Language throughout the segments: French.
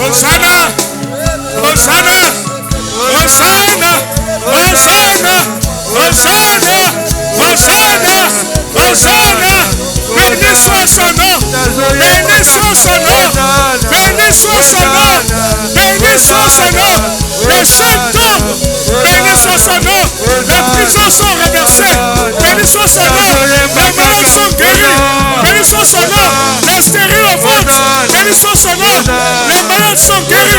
Hosanna, Hosanna, Hosanna, Hosanna, Hosanna, Hosanna, Hosanna. Béni soit son nom, béni soit son nom, béni soit son nom, béni soit son nom. Les chaînes tombent, béni soit son nom. Les prisons sont renversées, béni soit son nom. Les malades sont guéris, béni soit son nom. Les stériles votent, béni soit son nom. Les malades sont guéris.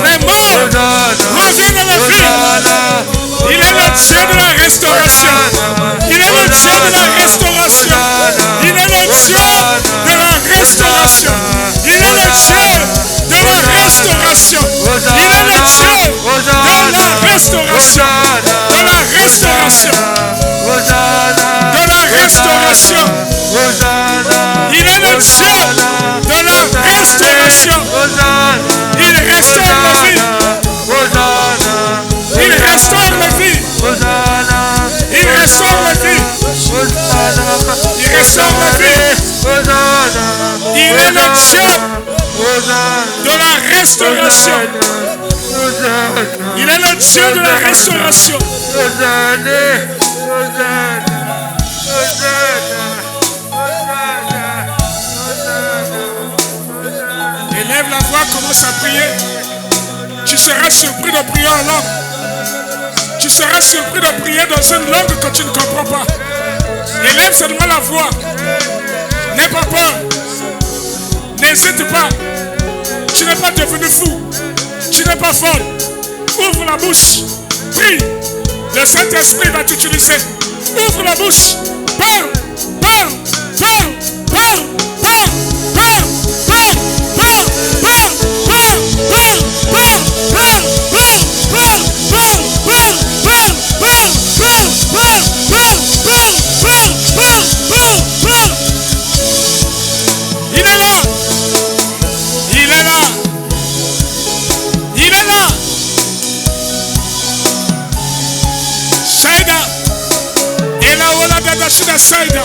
Les morts reviennent à la vie. Il est le Dieu de la restauration. Il est le Dieu de la restauration. Il est le Dieu de la restauration. Il est le Dieu de la restauration. Il est le Dieu de la restauration. De la restauration. De la restauration. Il est le Dieu de la restauration. Il restaure ma vie. Il restaure ma vie. Il restaure ma vie. Il restaure ma vie. Il est le Dieu de la restauration. Il est le Dieu de la restauration. Élève la voix, commence à prier. Tu seras surpris de prier en langue. Tu seras surpris de prier dans une langue que tu ne comprends pas. Élève seulement la voix. N'aie pas peur. N'hésite pas. Tu n'es pas devenu fou. Tu n'es pas folle. Ouvre la bouche. Prie. Le Saint-Esprit va t'utiliser. Ouvre la bouche. Parle. Parle. Parle. Parle. Parle. Parle. Parle. Parle. Parle. Parle. Parle. Parle. Parle. Il est là. Il est là. Il est là. Saïda. Ela wala dada shida Saïda.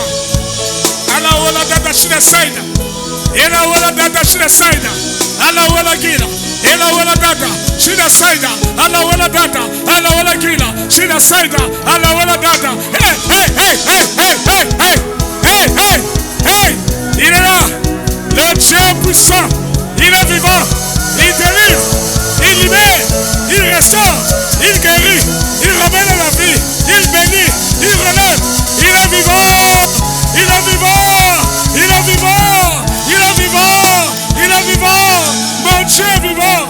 Ala wala dada shida Saïda. Ela wala dada shida Saïda. Ala wala gila. Ela wala dada shida Saïda. Ala wala dada. Ala wala gila. Shida Saïda. Ala wala dada. Hey, hey, hey, hey, hey, hey, hey, hey, hey, hey. Il est là. Le Dieu puissant. Il est vivant. Il délivre. Il libère. Il restaure. Il guérit. Il ramène à la vie. Il bénit. Il relève. Il est vivant. Il est vivant. Il est vivant. Il est vivant. Il est vivant. Mon Dieu est vivant.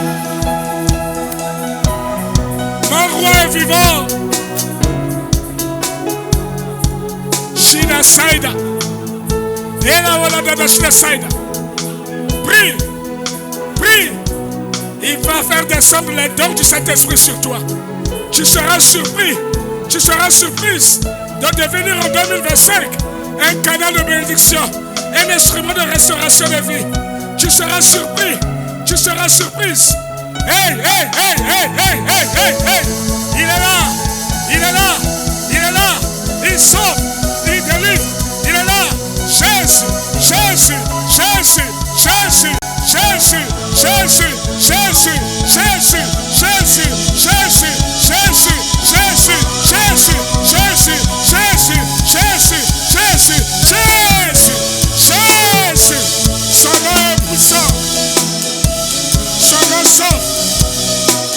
Mon roi est vivant. Shida Saïda. Ela wala dada shida Saïda. Prie. Prie. Il va faire descendre les dons du Saint-Esprit sur toi. Tu seras surpris. Tu seras surprise de devenir en 2025 un canal de bénédiction, un instrument de restauration de vie. Tu seras surpris. Tu seras surprise. Hey, hey, hey, hey, hey, hey, hey, hey. Il est là. Il est là. Il est là. Il sauve. Il délivre. Il est là. Jésus. Jésus. Jésus. Jésus. Jésus. Jésus. Jésus. Jésus. Jésus. Jésus. Jésus. Jésus. Jésus. Jésus. Jésus. Jésus. Jésus. Jésus. Jésus. Son nom est puissant. Son nom sauve.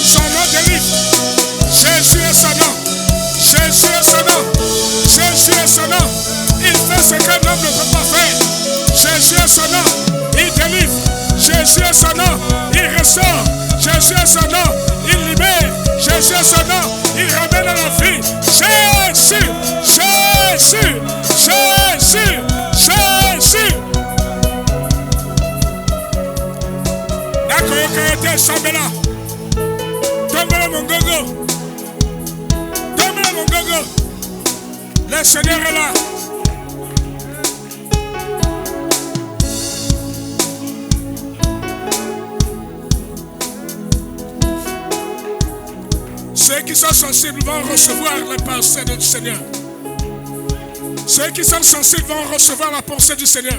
Son nom délivre. Jésus est son nom. Jésus est son nom. Jésus est son nom. Il fait ce qu'un homme ne peut pas faire. Jésus est son nom. Il délivre. Jésus est son nom. Il restaure. Jésus est son nom. Il libère. Jésus est son nom. Il ramène à la vie. Jésus. Jésus. Jésus. Jésus. D'accord, ok, Sambela. Tombez mon gogo. Tombez mon gogo. Le Seigneur est là. Ceux qui sont sensibles vont recevoir la pensée du Seigneur. Ceux qui sont sensibles vont recevoir la pensée du Seigneur.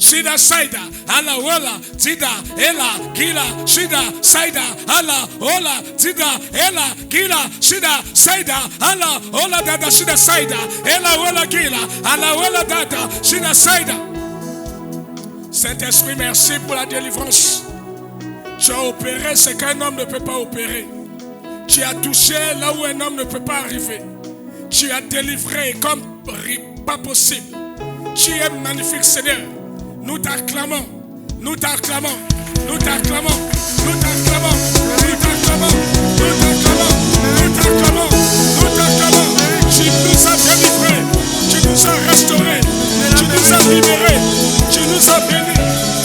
Shida Saida, Ala Ola, Zida, Ela, Gila, Shida, Saida, Ala Ola, Zida, Ela, Gila, Shida, Saida, Ala Ola Dada, Shida Saida, Ela Ola Gila, Ala Ola Dada, Shida Saida. Saint-Esprit, merci pour la délivrance. Tu as opéré ce qu'un homme ne peut pas opérer. Tu as touché là où un homme ne peut pas arriver. Tu as délivré comme pas possible. Tu es magnifique, Seigneur. Nous t'acclamons. Nous t'acclamons. Nous t'acclamons. Nous t'acclamons. Nous t'acclamons. Nous t'acclamons. Nous t'acclamons. Nous t'acclamons. Tu nous as délivrés. Tu nous as restaurés. Tu nous as libérés. Tu nous as bénis.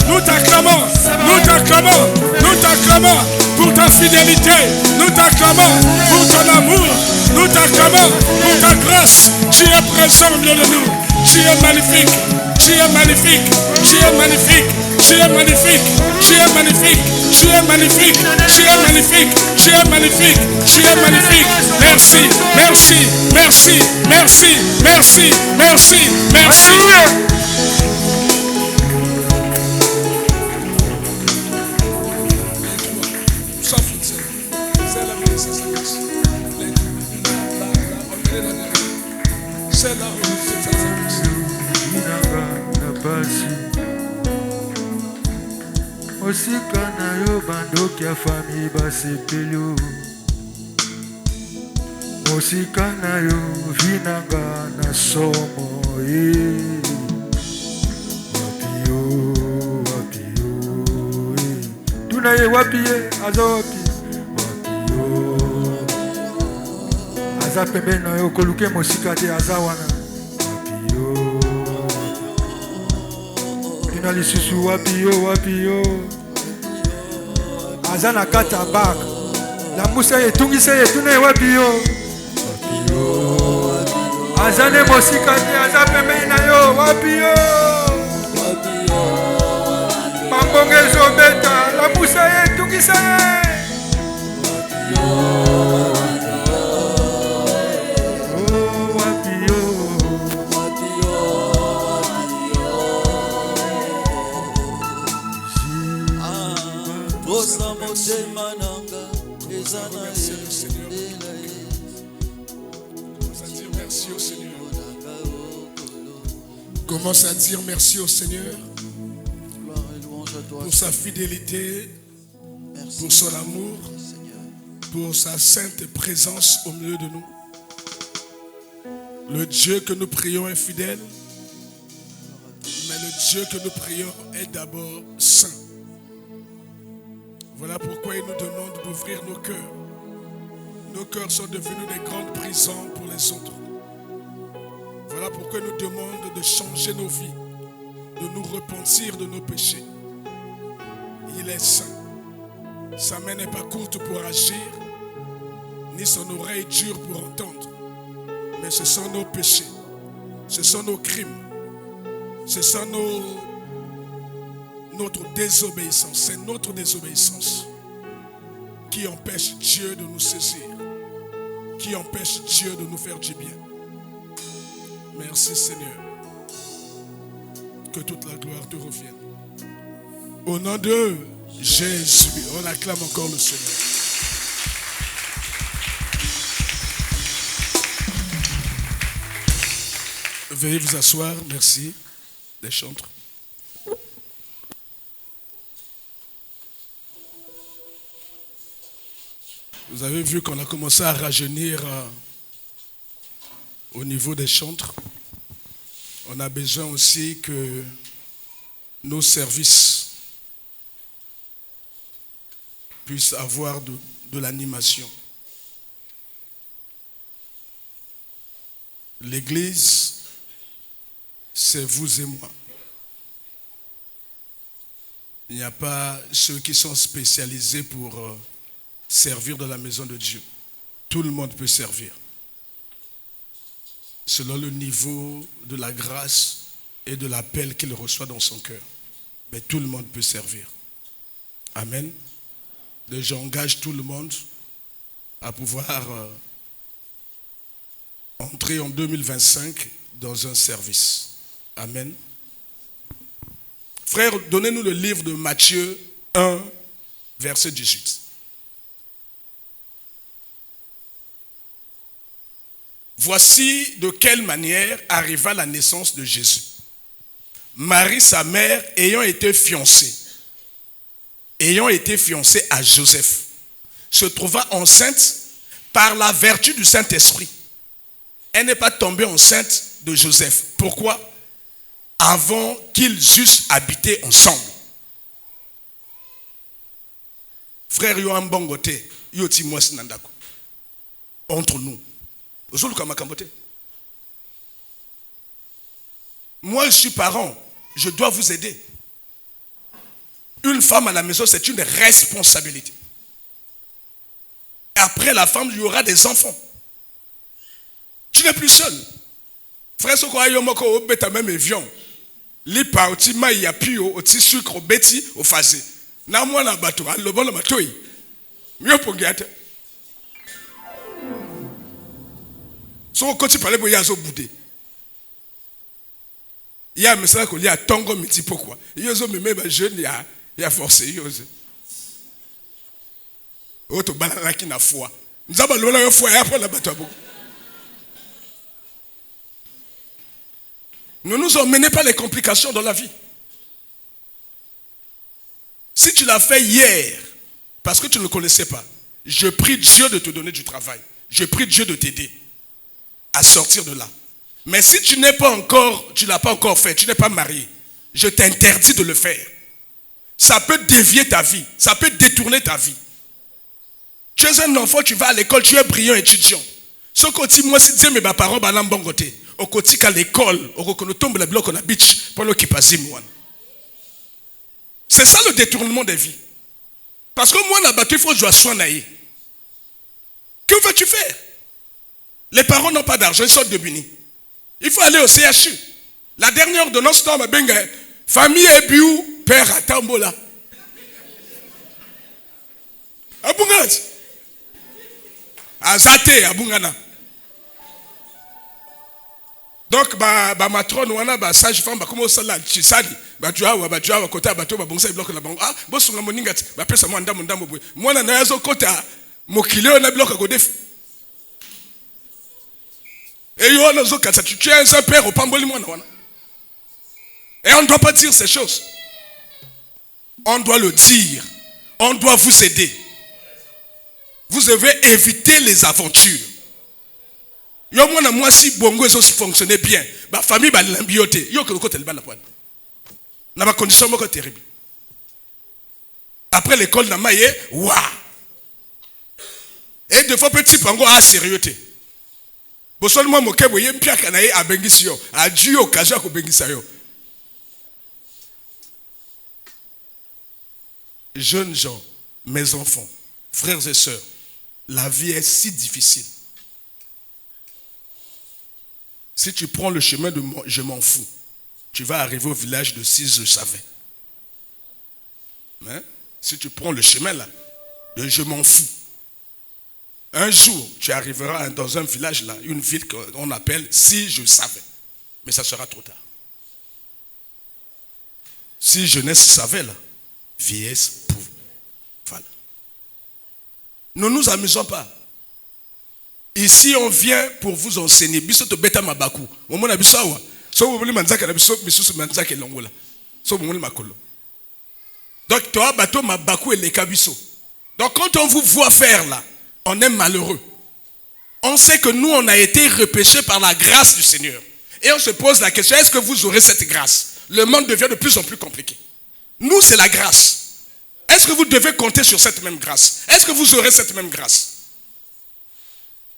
Nous t'acclamons. Nous t'acclamons. Nous t'acclamons pour ta fidélité. Nous t'acclamons pour ton amour. Nous t'acclamons pour ta grâce. Tu es présent au milieu de nous. Tu es magnifique. Tu es magnifique. Tu es magnifique. Tu es magnifique. Tu es magnifique. Tu es magnifique. Tu es magnifique. Tu es magnifique. Tu es magnifique. Merci. Merci. Merci. Merci. Merci. Merci. Merci. Osika na yo bandoki ya famille basepelo. Osika na yo vinanga na somo wapi yo tuna ye wapi ye aza wapi yo aza pembeni na yo koluke mosika te aza wana wapi yo tuna lisusu wapi yo aza na kati ya bak lambusa ye tungisa ye tuna ye wapi yo aza ne mosika te aza pembeni na yo wapi yo bambongo ezobeta lambusa ye tungisa ye Commence à dire merci au Seigneur pour sa fidélité, pour son amour, pour sa sainte présence au milieu de nous. Le Dieu que nous prions est fidèle, mais le Dieu que nous prions est d'abord saint. Voilà pourquoi il nous demande d'ouvrir nos cœurs. Nos cœurs sont devenus des grandes prisons pour les autres. Voilà pourquoi il nous demande de changer nos vies, de nous repentir de nos péchés. Il est saint. Sa main n'est pas courte pour agir, ni son oreille dure pour entendre. Mais ce sont nos péchés, ce sont nos crimes, ce sont notre désobéissance. C'est notre désobéissance qui empêche Dieu de nous saisir, qui empêche Dieu de nous faire du bien. Merci Seigneur. Que toute la gloire te revienne. Au nom de Jésus, on acclame encore le Seigneur. Veuillez vous asseoir, merci des chantres. Vous avez vu qu'on a commencé à rajeunir au niveau des chantres. On a besoin aussi que nos services puissent avoir de l'animation. L'église, c'est vous et moi. Il n'y a pas ceux qui sont spécialisés pour servir dans la maison de Dieu. Tout le monde peut servir. Selon le niveau de la grâce et de l'appel qu'il reçoit dans son cœur. Mais tout le monde peut servir. Amen. Donc j'engage tout le monde à pouvoir entrer en 2025 dans un service. Amen. Frère, donnez-nous le livre de Matthieu 1, verset 18. Voici de quelle manière arriva la naissance de Jésus. Marie, sa mère, ayant été fiancée à Joseph, se trouva enceinte par la vertu du Saint-Esprit. Elle n'est pas tombée enceinte de Joseph. Pourquoi? Avant qu'ils eussent habité ensemble. Frère, yo ambongote, yo timwasi nandako. Entre nous. Moi, je suis parent. Je dois vous aider. Une femme à la maison, c'est une responsabilité. Après la femme, il y aura des enfants. Tu n'es plus seul. Frère, ce qu'on a eu au bêta même avion. Les parties, il y a plus au petit sucre, au bêti, au phasé. Na moi na bateau, le bon bateau. Mieux pour gâter. So quand tu parlais pour yazo boudé. Il y a un message qu'on y a tongo me dit pourquoi. Yozo me même jeune il y a forcé yozo. Auto balana qui na foi. Nous avons le foi et après la bateau. Ne nous emmenez pas les complications dans la vie. Si tu l'as fait hier, parce que tu ne le connaissais pas, je prie Dieu de te donner du travail. Je prie Dieu de t'aider à sortir de là. Mais si tu n'es pas encore, tu ne l'as pas encore fait, tu n'es pas marié, je t'interdis de le faire. Ça peut dévier ta vie, ça peut détourner ta vie. Tu es un enfant, tu vas à l'école, tu es brillant étudiant. Ce côté, moi, si Dieu me bat parole, au côté à l'école, au côté tombe la bloc on a beach, pour l'occupation. C'est ça le détournement des vies. Parce que moi, il faut jouer à soin. Que vas-tu faire? Les parents n'ont pas d'argent, ils sortent de Buni. Il faut aller au CHU. La dernière ordonnance, famille et biou, père à Tambola. Abungat. Azate, Abungana. Donc, matrone, wana, sage femme, comment ça là, tu sali, tu as côté bateau, bon ça bloque la banque. Ah, bon, son moningat, après ça, moi, moi, na nazo côté, mokile, na bloque à côté. Et yo, na zo kata, tu es un père au pamboli, moi, wana. Et on ne doit pas dire ces choses. On doit le dire. On doit vous aider. Vous devez éviter les aventures. Yo moi si bongo eso fonctionnait bien, ba famille ba l'ambioté, yo que le côté le bal la pointe. Na ba condition moko terrible. Après l'école na maye, wa. Et de fois petit pango a sérieuté. Bo seulement mo ke boye mpia kanaye abengisi yo, a dû occasion ko bengisa yo. Jeunes gens, mes enfants, frères et sœurs, la vie est si difficile. Si tu prends le chemin de je m'en fous, tu vas arriver au village de si je savais. Mais si tu prends le chemin là, de je m'en fous, un jour tu arriveras dans un village là, une ville qu'on appelle si je savais. Mais ça sera trop tard. Si jeunesse savait là, vieillesse pouvait. Voilà. Ne nous amusons pas. Ici, on vient pour vous enseigner. Donc, toi, bateau mabaku et les kabiso. Donc, quand on vous voit faire là, on est malheureux. On sait que nous, on a été repêchés par la grâce du Seigneur. Et on se pose la question, est-ce que vous aurez cette grâce? Le monde devient de plus en plus compliqué. Nous, c'est la grâce. Est-ce que vous devez compter sur cette même grâce? Est-ce que vous aurez cette même grâce?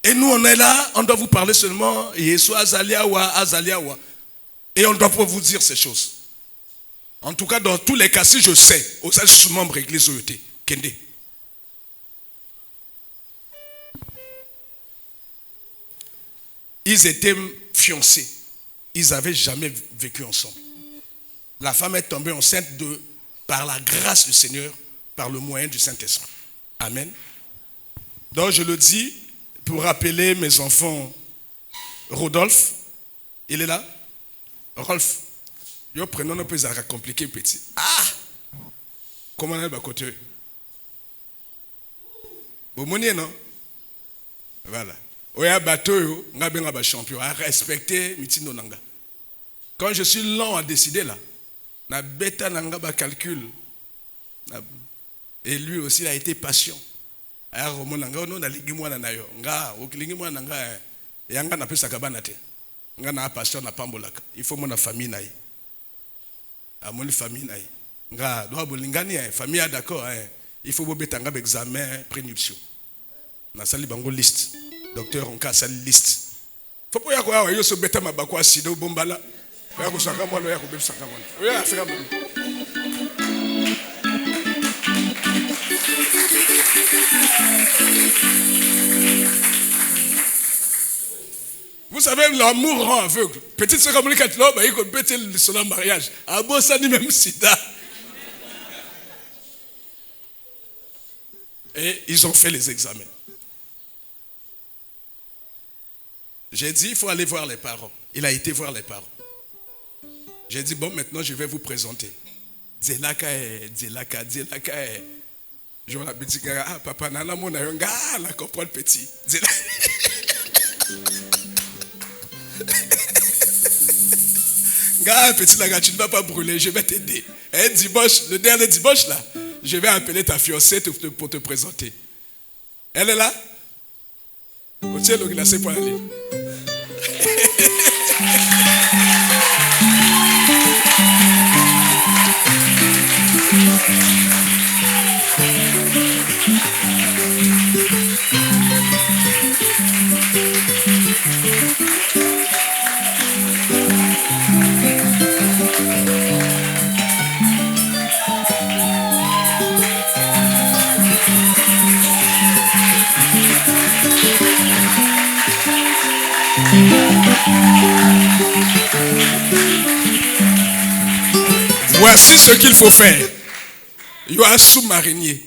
Et nous, on est là, on doit vous parler seulement, et on ne doit pas vous dire ces choses. En tout cas, dans tous les cas, si je sais, au sein de ce membre église OET, Kende. Ils étaient fiancés. Ils n'avaient jamais vécu ensemble. La femme est tombée enceinte par la grâce du Seigneur, par le moyen du Saint-Esprit. Amen. Donc je le dis, pour rappeler mes enfants, Rodolphe, il est là? Rolf, Yo prenons un peu ça compliqué petit. Ah! Comment on a le côté? Bon, non? Voilà. Oya bateau, nga benga ba champion, à respecter mitino nanga. Quand je suis lent à décider là, na beta nanga ba calcul. Et lui aussi il a été patient. Aya romo nanga ono na lingi mwana na yo. Nga okilingi mwana nanga yanga na pesa kabana te. Nga na patient na pambolaka. Il faut mon famille na ye. A mon famille na ye. Nga doit bolingani famille a d'accord il faut bobeta nga ba examen prénuptiaux. Na sali bango liste. Docteur on casse la liste. Faut pas y avoir yo so beta mabakwa sida bombala. Ya ko saka mwana ya ko be saka mwana. Oya afika mwana. Vous savez, l'amour rend aveugle. Petite sœur comme le bah il peut être sur le mariage. Ah bon, ça ni même sida. Et ils ont fait les examens. J'ai dit, il faut aller voir les parents. Il a été voir les parents. J'ai dit, bon, maintenant, je vais vous présenter. Zelaka. Je vais dit, ah, papa, nana, mon ayonga, la comprend le petit. Zelaka. Gars, petit laga, tu ne vas pas brûler, je vais t'aider. Et dimanche, le dernier dimanche, là, je vais appeler ta fiancée pour te présenter. Elle est là? On tient le glacé pour aller. Voici ce qu'il faut faire. Il y a un sous-marinier.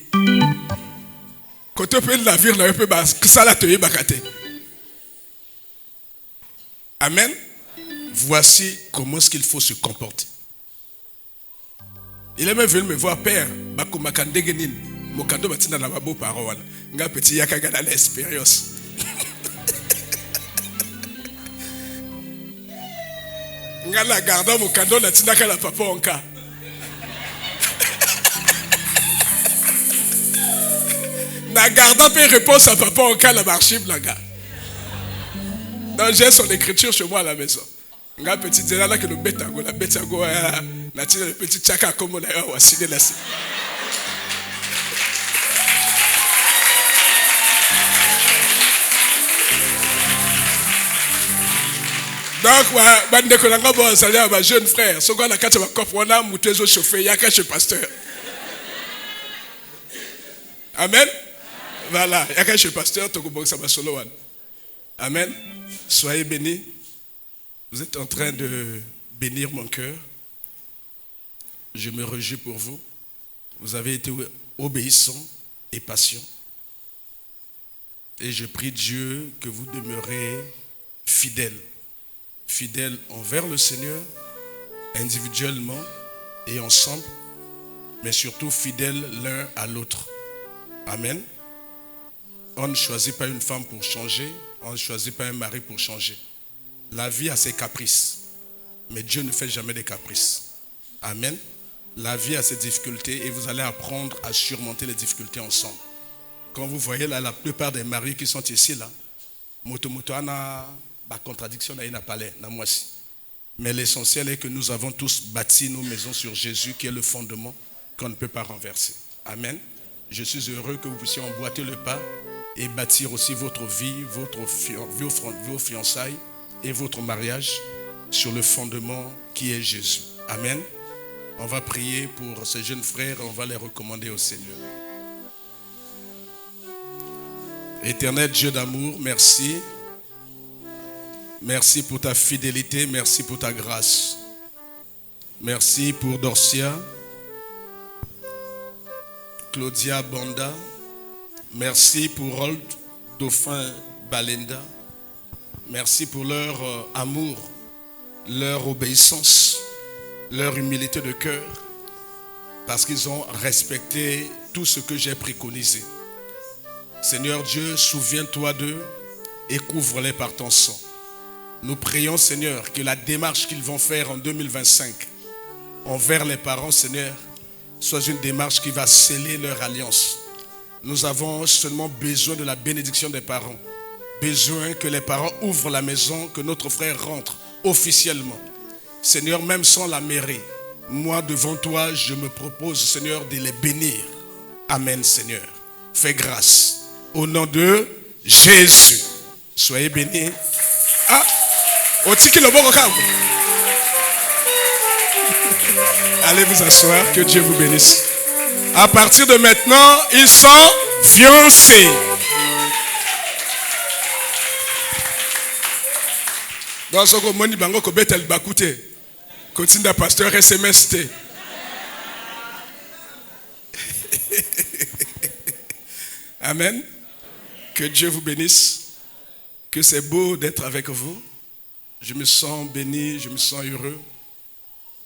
Quand on peut le navire, on peut ça la te bakate. Amen. Voici comment est-ce qu'il faut se comporter. Il est même venu me voir, père, bako makandegenin, mokando batina na babo parole. Nga petit yakaga dans l'expérience. Nga la garda mokando na tinaka la papa onka. Na gardant peu réponse à papa en cas la marchive la gars. Donc j'ai son écriture chez moi à la maison. Nga petit zela là que le betago la betago na tire le petit chaka comme on a signé là. Donc bande ko nga bo salia ba jeune frère, so ko na kata ba cop wana mutezo chauffeur yaka chez pasteur. Amen. Voilà, il y a qu'un pasteur, amen. Soyez bénis. Vous êtes en train de bénir mon cœur. Je me réjouis pour vous. Vous avez été obéissants et patients. Et je prie Dieu que vous demeurez fidèles. Fidèles envers le Seigneur, individuellement et ensemble, mais surtout fidèles l'un à l'autre. Amen. On ne choisit pas une femme pour changer, on ne choisit pas un mari pour changer. La vie a ses caprices, mais Dieu ne fait jamais des caprices. Amen. La vie a ses difficultés et vous allez apprendre à surmonter les difficultés ensemble. Quand vous voyez là, la plupart des maris qui sont ici, là, contradiction n'a pas l'air, mais l'essentiel est que nous avons tous bâti nos maisons sur Jésus qui est le fondement qu'on ne peut pas renverser. Amen. Je suis heureux que vous puissiez emboîter le pas et bâtir aussi votre vie, vos fiançailles et votre mariage sur le fondement qui est Jésus. Amen. On va prier pour ces jeunes frères et on va les recommander au Seigneur. Éternel Dieu d'amour, merci. Merci pour ta fidélité, merci pour ta grâce. Merci pour Dorcia, Claudia Banda. Merci pour Rold, Dauphin, Balenda. Merci pour leur amour, leur obéissance. leur humilité de cœur, parce qu'ils ont respecté tout ce que j'ai préconisé. Seigneur Dieu, souviens-toi d'eux et couvre-les par ton sang. Nous prions, Seigneur, que la démarche qu'ils vont faire en 2025 envers les parents, Seigneur, soit une démarche qui va sceller leur alliance. Nous avons seulement besoin de la bénédiction des parents. Besoin que les parents ouvrent la maison, que notre frère rentre officiellement. Seigneur, même sans la mairie, moi devant toi, je me propose, Seigneur, de les bénir. Amen, Seigneur. Fais grâce. Au nom de Jésus. Soyez bénis. Ah, allez vous asseoir, que Dieu vous bénisse. À partir de maintenant, ils sont fiancés. Continue pasteur SMST. Amen. Que Dieu vous bénisse. Que c'est beau d'être avec vous. Je me sens béni, je me sens heureux.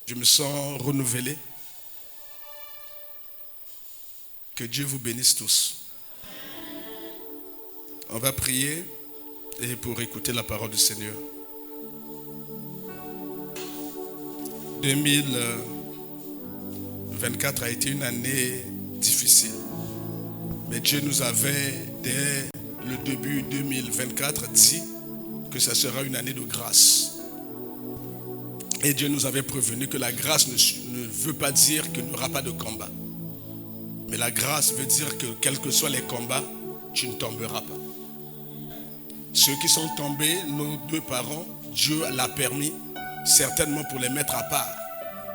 Je me sens renouvelé. Que Dieu vous bénisse tous. On va prier et pour écouter la parole du Seigneur. 2024 a été une année difficile. Mais Dieu nous avait, dès le début 2024, dit que ça sera une année de grâce. Et Dieu nous avait prévenu que la grâce ne veut pas dire qu'il n'y aura pas de combat. Mais la grâce veut dire que quels que soient les combats, tu ne tomberas pas. Ceux qui sont tombés, nos deux parents, Dieu l'a permis, certainement pour les mettre à part,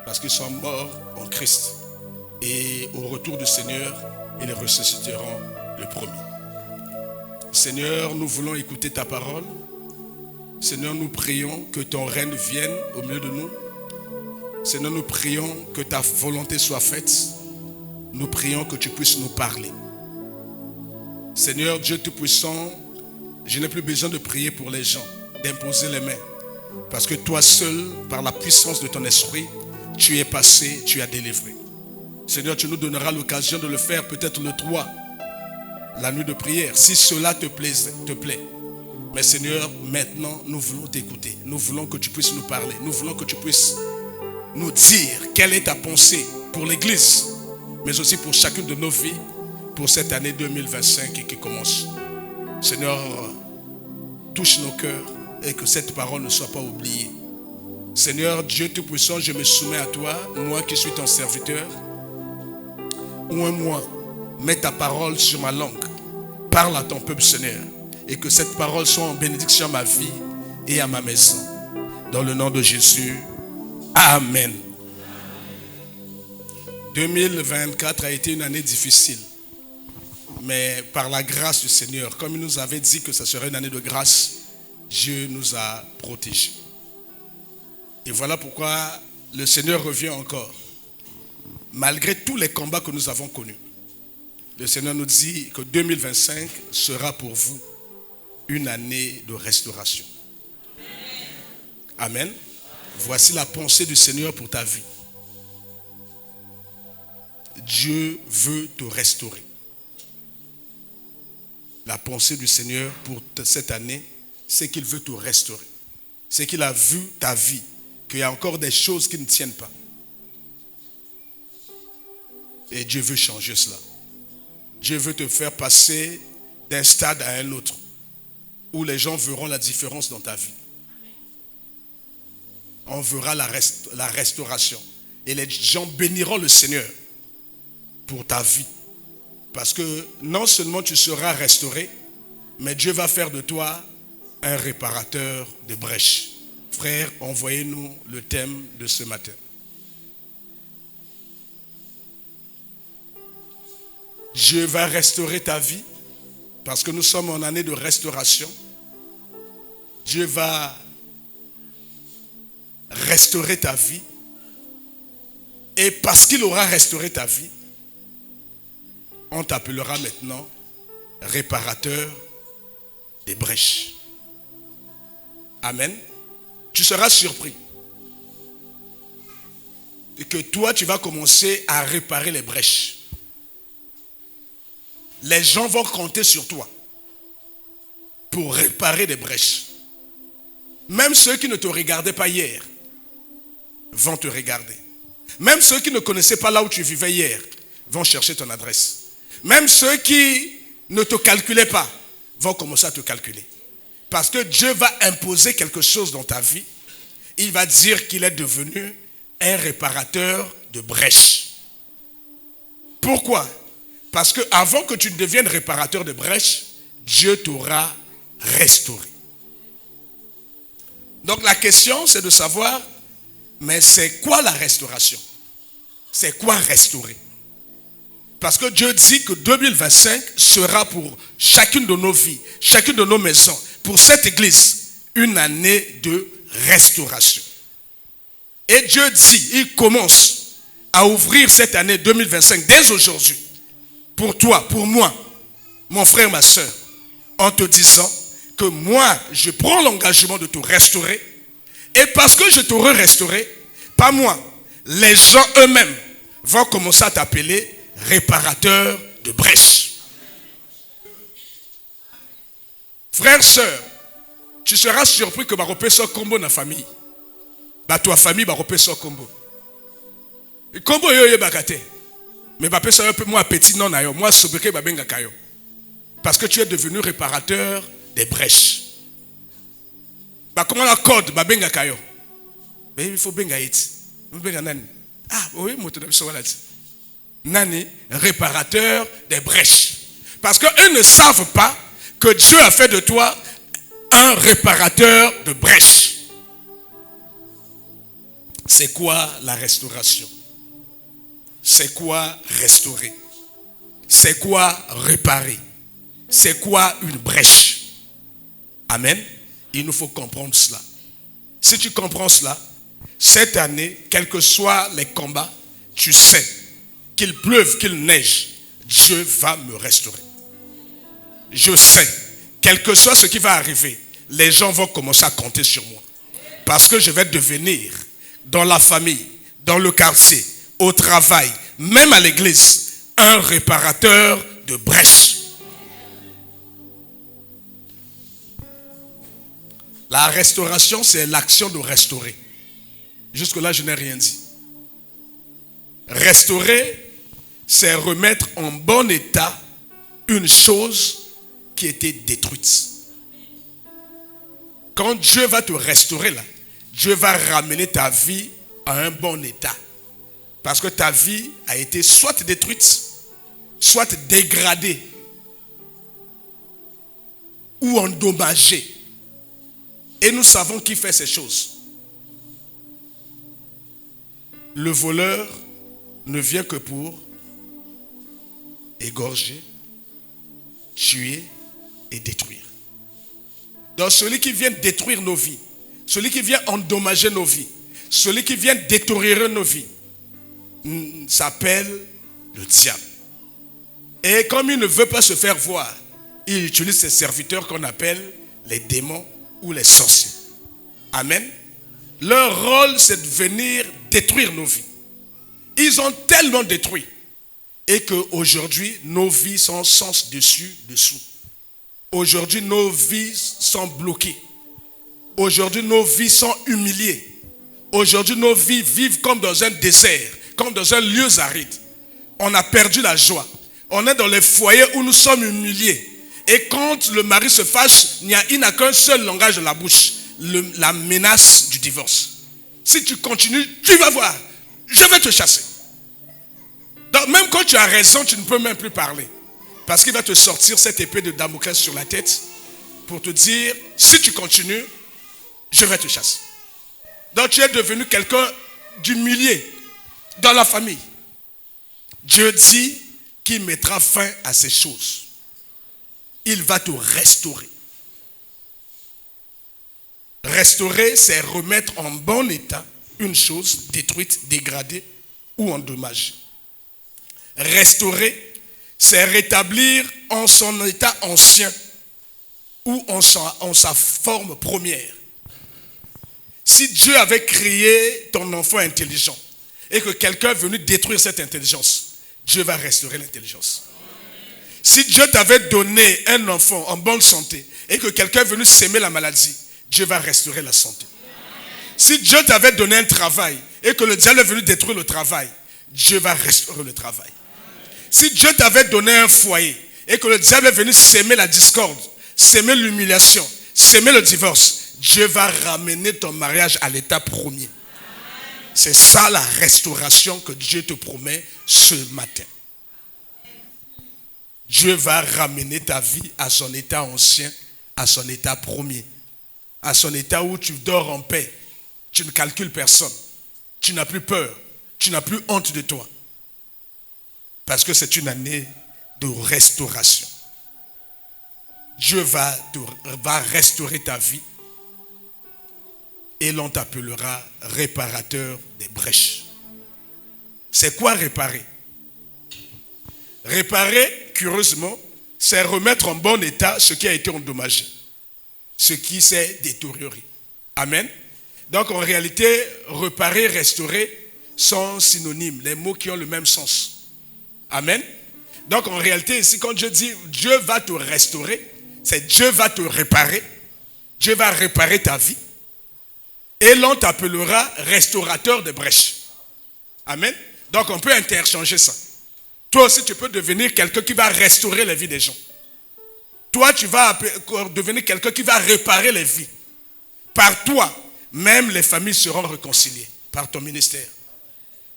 parce qu'ils sont morts en Christ. Et au retour du Seigneur, ils les ressusciteront le premier. Seigneur, nous voulons écouter ta parole. Seigneur, nous prions que ton règne vienne au milieu de nous. Seigneur, nous prions que ta volonté soit faite. Nous prions que tu puisses nous parler. Seigneur Dieu Tout-Puissant, je n'ai plus besoin de prier pour les gens, d'imposer les mains. Parce que toi seul, par la puissance de ton esprit, tu es passé, tu as délivré. Seigneur, tu nous donneras l'occasion de le faire peut-être le 3, la nuit de prière, si cela te plaît. Mais Seigneur, maintenant, nous voulons t'écouter. Nous voulons que tu puisses nous parler. Nous voulons que tu puisses nous dire quelle est ta pensée pour l'Église, mais aussi pour chacune de nos vies, pour cette année 2025 qui commence. Seigneur, touche nos cœurs et que cette parole ne soit pas oubliée. Seigneur Dieu Tout-Puissant, je me soumets à toi, moi qui suis ton serviteur. Moi, mets ta parole sur ma langue. Parle à ton peuple, Seigneur. Et que cette parole soit en bénédiction à ma vie et à ma maison. Dans le nom de Jésus. Amen. 2024 a été une année difficile. Mais par la grâce du Seigneur, comme il nous avait dit que ce serait une année de grâce, Dieu nous a protégés. Et voilà pourquoi le Seigneur revient encore. Malgré tous les combats que nous avons connus, le Seigneur nous dit que 2025 sera pour vous une année de restauration. Amen. Voici la pensée du Seigneur pour ta vie. Dieu veut te restaurer. La pensée du Seigneur pour cette année, c'est qu'il veut te restaurer. C'est qu'il a vu ta vie, qu'il y a encore des choses qui ne tiennent pas. Et Dieu veut changer cela. Dieu veut te faire passer d'un stade à un autre, où les gens verront la différence dans ta vie. On verra la restauration. Et les gens béniront le Seigneur pour ta vie. Parce que non seulement tu seras restauré, mais Dieu va faire de toi un réparateur de brèches. Frères, envoyez-nous le thème de ce matin. Dieu va restaurer ta vie parce que nous sommes en année de restauration. Dieu va restaurer ta vie. Et parce qu'il aura restauré ta vie, on t'appellera maintenant réparateur des brèches. Amen. Tu seras surpris. que toi, tu vas commencer à réparer les brèches. Les gens vont compter sur toi pour réparer des brèches. Même ceux qui ne te regardaient pas hier vont te regarder. Même ceux qui ne connaissaient pas là où tu vivais hier vont chercher ton adresse. Même ceux qui ne te calculaient pas vont commencer à te calculer. Parce que Dieu va imposer quelque chose dans ta vie. Il va dire qu'il est devenu un réparateur de brèches. Pourquoi? Parce que avant que tu ne deviennes réparateur de brèches, Dieu t'aura restauré. Donc la question, c'est de savoir, mais c'est quoi la restauration? C'est quoi restaurer? Parce que Dieu dit que 2025 sera pour chacune de nos vies, chacune de nos maisons, pour cette église, une année de restauration. Et Dieu dit, il commence à ouvrir cette année 2025 dès aujourd'hui, pour toi, pour moi, mon frère, ma soeur, en te disant que moi, je prends l'engagement de te restaurer. Et parce que je t'aurai restauré, pas moi, les gens eux-mêmes vont commencer à t'appeler réparateur de brèches. Frère, sœur, tu seras surpris que Baropé soit combo dans la famille. Bah, toi, famille, Baropé soit combo. Combo yo bakate. Mais Baropé soit un peu moins petit, non, moi, sobreke babenga kayo. Parce que tu es devenu réparateur des brèches. Bah, comment la code, babenga kayo? Mais il faut benga it. Benga nani. Ah, oui, moi, tu dois savoir là-dessus. Nani, réparateur des brèches. Parce qu'eux ne savent pas que Dieu a fait de toi un réparateur de brèches. C'est quoi la restauration? C'est quoi restaurer? C'est quoi réparer? C'est quoi une brèche? Amen. Il nous faut comprendre cela. Si tu comprends cela, cette année, quels que soient les combats, tu sais qu'il pleuve, qu'il neige, Dieu va me restaurer. Je sais, quel que soit ce qui va arriver, les gens vont commencer à compter sur moi. Parce que je vais devenir, dans la famille, dans le quartier, au travail, même à l'église, un réparateur de brèches. La restauration, c'est l'action de restaurer. Jusque-là, je n'ai rien dit. Restaurer, c'est remettre en bon état une chose qui était détruite. Quand Dieu va te restaurer là, Dieu va ramener ta vie à un bon état. Parce que ta vie a été soit détruite, soit dégradée ou endommagée. Et nous savons qui fait ces choses. Le voleur ne vient que pour égorger, tuer et détruire. Donc celui qui vient détruire nos vies, celui qui vient endommager nos vies, celui qui vient détériorer nos vies, s'appelle le diable. Et comme il ne veut pas se faire voir, il utilise ses serviteurs qu'on appelle les démons ou les sorciers. Amen. Leur rôle, c'est de venir détruire nos vies. Ils ont tellement détruit et qu'aujourd'hui, nos vies sont sens dessus, dessous. Aujourd'hui, nos vies sont bloquées. Aujourd'hui, nos vies sont humiliées. Aujourd'hui, nos vies vivent comme dans un désert, comme dans un lieu aride. On a perdu la joie. On est dans les foyers où nous sommes humiliés. Et quand le mari se fâche, il n'a qu'un seul langage de la bouche, la menace du divorce. Si tu continues, tu vas voir, je vais te chasser. Donc même quand tu as raison, tu ne peux même plus parler. Parce qu'il va te sortir cette épée de Damoclès sur la tête pour te dire, si tu continues, je vais te chasser. Donc tu es devenu quelqu'un d'humilié dans la famille. Dieu dit qu'il mettra fin à ces choses. Il va te restaurer. Restaurer, c'est remettre en bon état une chose détruite, dégradée ou endommagée. Restaurer, c'est rétablir en son état ancien ou en sa forme première. Si Dieu avait créé ton enfant intelligent et que quelqu'un est venu détruire cette intelligence, Dieu va restaurer l'intelligence. Si Dieu t'avait donné un enfant en bonne santé et que quelqu'un est venu s'aimer la maladie, Dieu va restaurer la santé. Si Dieu t'avait donné un travail et que le diable est venu détruire le travail, Dieu va restaurer le travail. Si Dieu t'avait donné un foyer et que le diable est venu s'aimer la discorde, s'aimer l'humiliation, s'aimer le divorce, Dieu va ramener ton mariage à l'état premier. C'est ça la restauration que Dieu te promet ce matin. Dieu va ramener ta vie à son état ancien, à son état premier. À son état où tu dors en paix. Tu ne calcules personne. Tu n'as plus peur. Tu n'as plus honte de toi. Parce que c'est une année de restauration. Dieu va restaurer ta vie. Et l'on t'appellera réparateur des brèches. C'est quoi réparer? Réparer, curieusement, c'est remettre en bon état ce qui a été endommagé, ce qui s'est détérioré. Amen. Donc en réalité, réparer, restaurer sont synonymes, les mots qui ont le même sens. Amen. Donc en réalité, ici, quand Dieu dit Dieu va te restaurer, c'est Dieu va te réparer. Dieu va réparer ta vie. Et l'on t'appellera restaurateur de brèches. Amen. Donc on peut interchanger ça. Toi aussi, tu peux devenir quelqu'un qui va restaurer la vie des gens. Toi, tu vas devenir quelqu'un qui va réparer les vies. Par toi, même les familles seront réconciliées. Par ton ministère.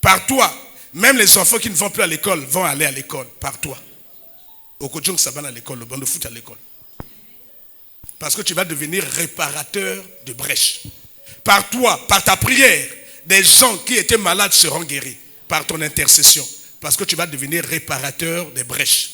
Par toi, même les enfants qui ne vont plus à l'école vont aller à l'école. Par toi. Au Kojong Saban à l'école, le banc de foot à l'école. Parce que tu vas devenir réparateur de brèches. Par toi, par ta prière, des gens qui étaient malades seront guéris. Par ton intercession. Parce que tu vas devenir réparateur des brèches.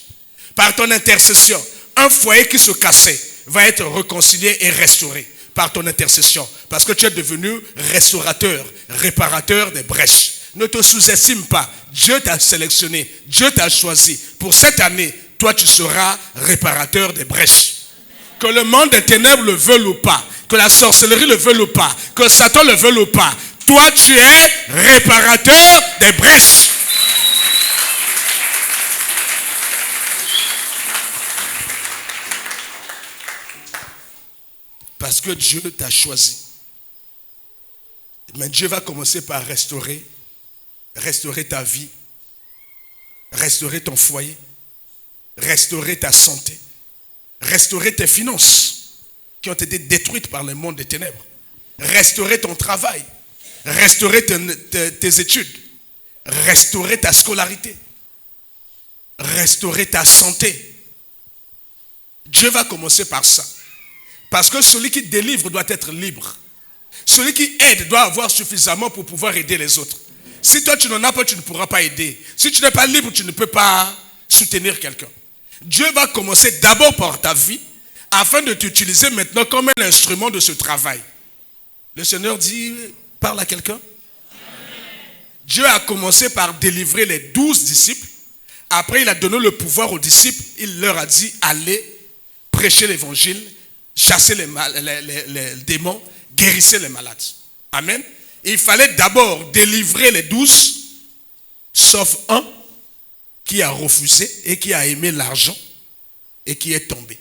Par ton intercession, un foyer qui se cassait va être réconcilié et restauré. Par ton intercession. Parce que tu es devenu restaurateur, réparateur des brèches. Ne te sous-estime pas. Dieu t'a sélectionné. Dieu t'a choisi. Pour cette année, toi tu seras réparateur des brèches. Que le monde des ténèbres le veuille ou pas. Que la sorcellerie le veuille ou pas. Que Satan le veuille ou pas. Toi tu es réparateur des brèches. Parce que Dieu t'a choisi. Mais Dieu va commencer par restaurer ta vie, restaurer ton foyer, restaurer ta santé, restaurer tes finances qui ont été détruites par le monde des ténèbres, restaurer ton travail, restaurer tes études, restaurer ta scolarité, restaurer ta santé. Dieu va commencer par ça. Parce que celui qui délivre doit être libre. Celui qui aide doit avoir suffisamment pour pouvoir aider les autres. Si toi tu n'en as pas, tu ne pourras pas aider. Si tu n'es pas libre, tu ne peux pas soutenir quelqu'un. Dieu va commencer d'abord par ta vie afin de t'utiliser maintenant comme un instrument de ce travail. Le Seigneur dit, parle à quelqu'un. Dieu a commencé par délivrer les 12 disciples. Après, il a donné le pouvoir aux disciples. Il leur a dit, allez prêcher l'évangile, chasser les démons, guérissez les malades. Amen. Il fallait d'abord délivrer les 12, sauf un qui a refusé et qui a aimé l'argent et qui est tombé.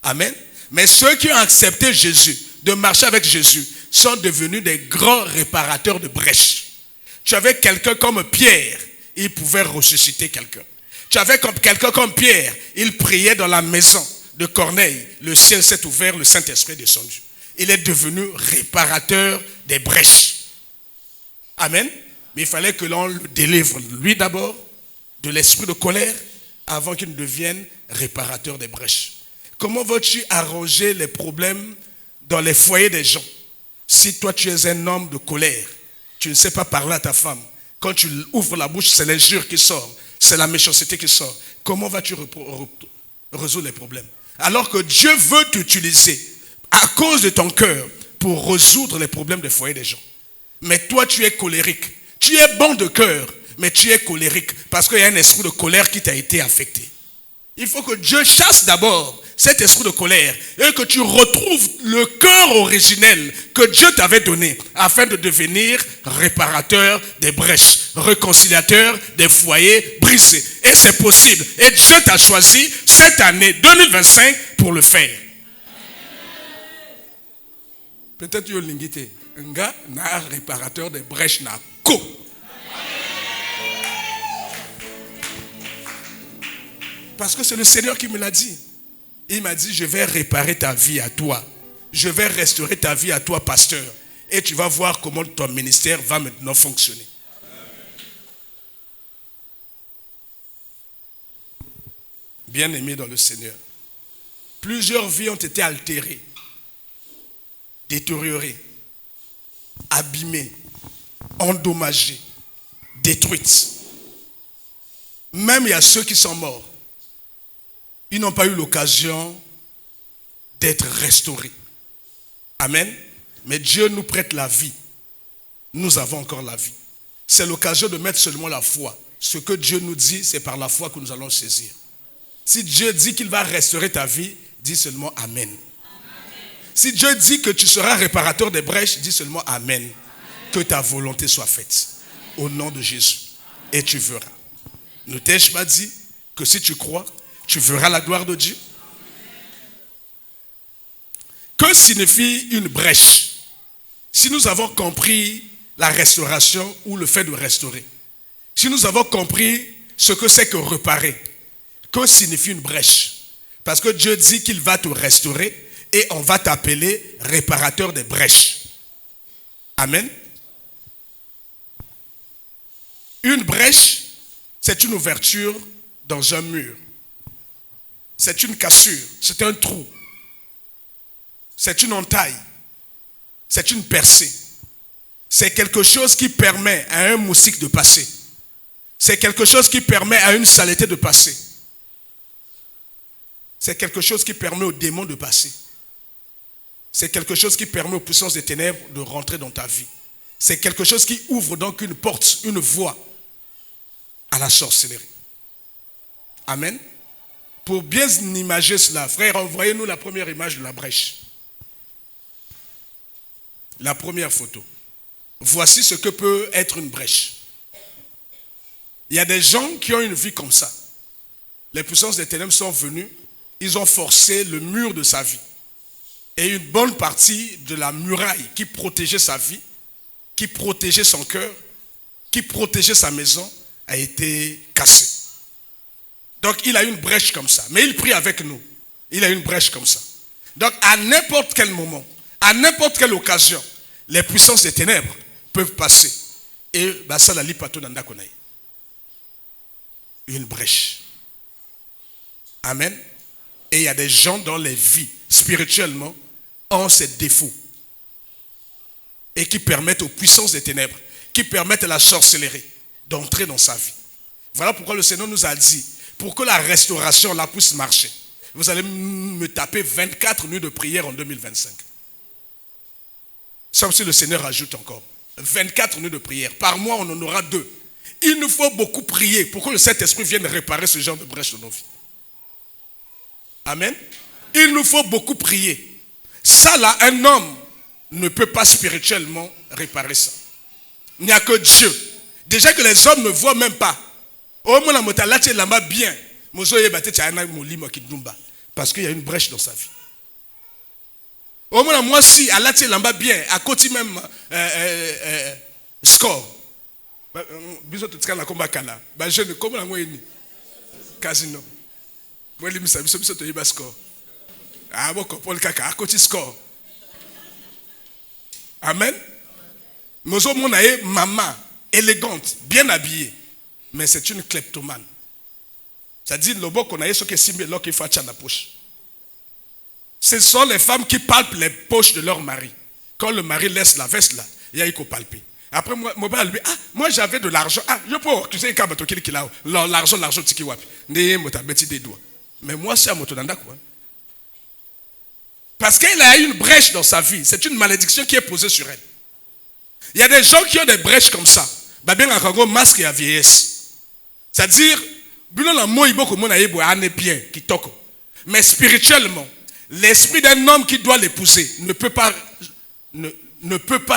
Amen. Mais ceux qui ont accepté Jésus, de marcher avec Jésus, sont devenus des grands réparateurs de brèches. Tu avais quelqu'un comme Pierre, il pouvait ressusciter quelqu'un. Tu avais quelqu'un comme Pierre, il priait dans la maison de Corneille. Le ciel s'est ouvert, le Saint-Esprit est descendu. Il est devenu réparateur des brèches. Amen. Mais il fallait que l'on le délivre, lui d'abord, de l'esprit de colère, avant qu'il ne devienne réparateur des brèches. Comment vas-tu arranger les problèmes dans les foyers des gens? Si toi tu es un homme de colère, tu ne sais pas parler à ta femme. Quand tu ouvres la bouche, c'est l'injure qui sort, c'est la méchanceté qui sort. Comment vas-tu résoudre les problèmes? Alors que Dieu veut t'utiliser à cause de ton cœur pour résoudre les problèmes des foyers des gens. Mais toi, tu es colérique. Tu es bon de cœur, mais tu es colérique parce qu'il y a un esprit de colère qui t'a été affecté. Il faut que Dieu chasse d'abord cet esprit de colère et que tu retrouves le cœur originel que Dieu t'avait donné afin de devenir réparateur des brèches, réconciliateur des foyers brisés. Et c'est possible. Et Dieu t'a choisi cette année 2025 pour le faire. Peut-être que tu l'ingité. Un gars n'a réparateur des brèches n'a co. Parce que c'est le Seigneur qui me l'a dit. Il m'a dit, je vais réparer ta vie à toi. Je vais restaurer ta vie à toi, pasteur. Et tu vas voir comment ton ministère va maintenant fonctionner. Bien-aimés dans le Seigneur, plusieurs vies ont été altérées, détériorées, abîmées, endommagées, détruites. Même il y a ceux qui sont morts. Ils n'ont pas eu l'occasion d'être restaurés. Amen. Mais Dieu nous prête la vie. Nous avons encore la vie. C'est l'occasion de mettre seulement la foi. Ce que Dieu nous dit, c'est par la foi que nous allons saisir. Si Dieu dit qu'il va restaurer ta vie, dis seulement Amen. Si Dieu dit que tu seras réparateur des brèches, dis seulement Amen. Que ta volonté soit faite. Au nom de Jésus. Et tu verras. Ne t'ai-je pas dit que si tu crois, tu verras la gloire de Dieu? Que signifie une brèche? Si nous avons compris la restauration ou le fait de restaurer, si nous avons compris ce que c'est que réparer, que signifie une brèche? Parce que Dieu dit qu'il va te restaurer et on va t'appeler réparateur des brèches. Amen. Une brèche, c'est une ouverture dans un mur. C'est une cassure, c'est un trou. C'est une entaille. C'est une percée. C'est quelque chose qui permet à un moustique de passer. C'est quelque chose qui permet à une saleté de passer. C'est quelque chose qui permet aux démons de passer. C'est quelque chose qui permet aux puissances des ténèbres de rentrer dans ta vie. C'est quelque chose qui ouvre donc une porte, une voie à la sorcellerie. Amen. Pour bien imager cela, frère, envoyez-nous la première image de la brèche. La première photo. Voici ce que peut être une brèche. Il y a des gens qui ont une vie comme ça. Les puissances des ténèbres sont venues, ils ont forcé le mur de sa vie. Et une bonne partie de la muraille qui protégeait sa vie, qui protégeait son cœur, qui protégeait sa maison, a été cassée. Donc il a une brèche comme ça. Mais il prie avec nous. Il a une brèche comme ça. Donc à n'importe quel moment, à n'importe quelle occasion, les puissances des ténèbres peuvent passer. Et ça la lipato nanda konaï. Une brèche. Amen. Et il y a des gens dans les vies, spirituellement, ont ces défauts. Et qui permettent aux puissances des ténèbres, qui permettent à la sorcellerie d'entrer dans sa vie. Voilà pourquoi le Seigneur nous a dit, pour que la restauration là puisse marcher, vous allez me taper 24 nuits de prière en 2025. Sauf si le Seigneur ajoute encore. 24 nuits de prière. Par mois, on en aura 2. Il nous faut beaucoup prier pour que le Saint-Esprit vienne réparer ce genre de brèche dans nos vies. Amen. Il nous faut beaucoup prier. Ça là, un homme ne peut pas spirituellement réparer ça. Il n'y a que Dieu. Déjà que les hommes ne voient même pas. Bien. Parce qu'il y a une brèche dans sa vie. Moi si à lamba bien, à côté même score. Biso tutika na komba kala. Ba jeune comme la ngweni. Casino. Moi li misa biso to yiba score. Ah bon Paul kaka à côté score. Amen. Mozo mona e maman élégante, bien habillée, mais c'est une kleptomane. C'est-à-dire le bon qu'on a ce que simbe là qui fait na poche. Ce sont les femmes qui palpent les poches de leur mari. Quand le mari laisse la veste là, il y a il faut palper. Après moi j'avais de l'argent. Ah, je peux tu sais quand bato qui là l'argent tiki wapi. Né mota beti des doigts. Mais moi c'est à moto danda quoi. Parce qu'elle a une brèche dans sa vie, c'est une malédiction qui est posée sur elle. Il y a des gens qui ont des brèches comme ça. Ba bien encore masque à vieillesse. C'est-à-dire bilon la moi iboko mona yebo ane bien qui toko. Mais spirituellement, l'esprit d'un homme qui doit l'épouser ne peut pas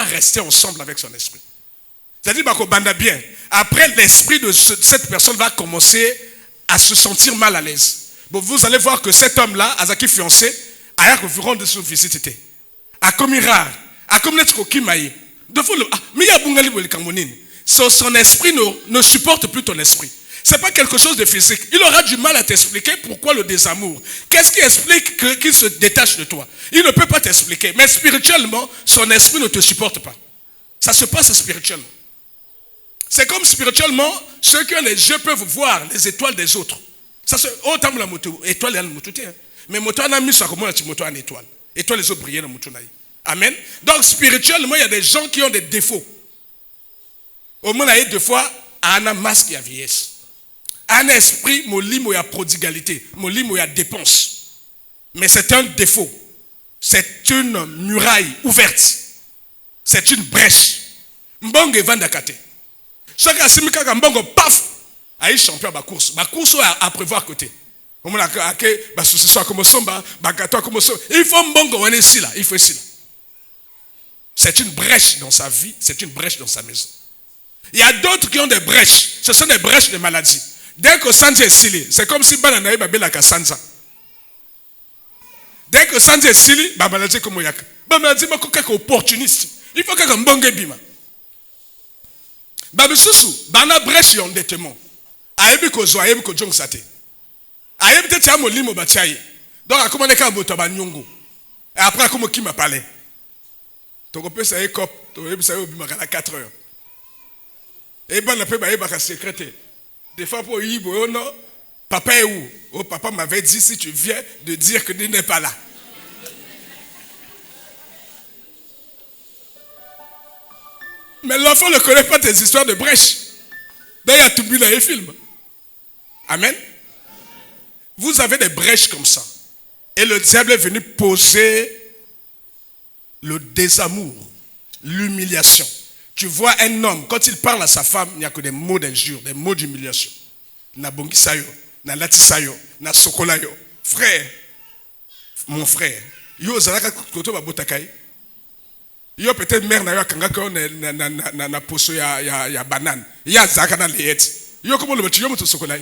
rester ensemble avec son esprit. C'est-à-dire que banda bien. Après, l'esprit de cette personne va commencer à se sentir mal à l'aise. Bon, vous allez voir que cet homme-là, Azaki fiancé, a vous rendre sur visite. A comme rare, a comme l'être qui maille. De fois, mais il y a bungali le camonine. Son esprit ne supporte plus ton esprit. Ce n'est pas quelque chose de physique. Il aura du mal à t'expliquer pourquoi le désamour. Qu'est-ce qui explique qu'il se détache de toi? Il ne peut pas t'expliquer. Mais spirituellement, son esprit ne te supporte pas. Ça se passe spirituellement. C'est comme spirituellement, ceux qui ont les yeux peuvent voir les étoiles des autres. Ça se autant la moto, étoile et la moto. Mais moto n'a mis ça comme la moto en étoile. Étoile les autres brillent dans moto. Amen. Donc spirituellement, il y a des gens qui ont des défauts. Au moins, il y a des fois, un masque et à vieillesse. Un esprit, mon lit, il y a prodigalité. Mon lit, il y a dépense. Mais c'est un défaut. C'est une muraille ouverte. C'est une brèche. Mbongo et vandakate. Chacun a simika mbongo paf. Aïe champion à ma course. Ma course à prévoir côté. Il faut mbongo on est ici là. Il faut ici là. C'est une brèche dans sa vie. C'est une brèche dans sa maison. Il y a d'autres qui ont des brèches. Ce sont des brèches de maladies. Dès que Sanza est scellé, c'est comme si Bananaï Babelaka Sanza. Dès que Sanza est scellé, Babaladji comme Yaka. Babaladji m'a coqué opportuniste. Il faut qu'un bon bima. Babisusu, Bana brèche endettement. Ayebi kozo, ayebi ko jong sate. Ayebi peut-être à molimo batiaye. Donc à comment on est qu'à botaba nyongo. Et après comment qui m'a parlé. Ton copain ça est cop, ton copain ça est obima à 4 heures. Et ben la paix baye baka secrétaire. Des fois pour Yibo, non, papa est où? Oh, papa m'avait dit si tu viens de dire que tu n'es pas là. Mais l'enfant ne connaît pas tes histoires de brèche. Donc il y a tout bu dans les films. Amen. Vous avez des brèches comme ça. Et le diable est venu poser le désamour, l'humiliation. Tu vois un homme, quand il parle à sa femme, il n'y a que des mots d'injure, des mots d'humiliation. Na bongi sayo, na lati sayo, na sokola yo. Frère, mon frère, yo zalaka koto ba botakai. Yo peut-être mère na yo kanga ko na poso ya banane. Ya zaka na liette. Yo comment le tu yo moto sokola.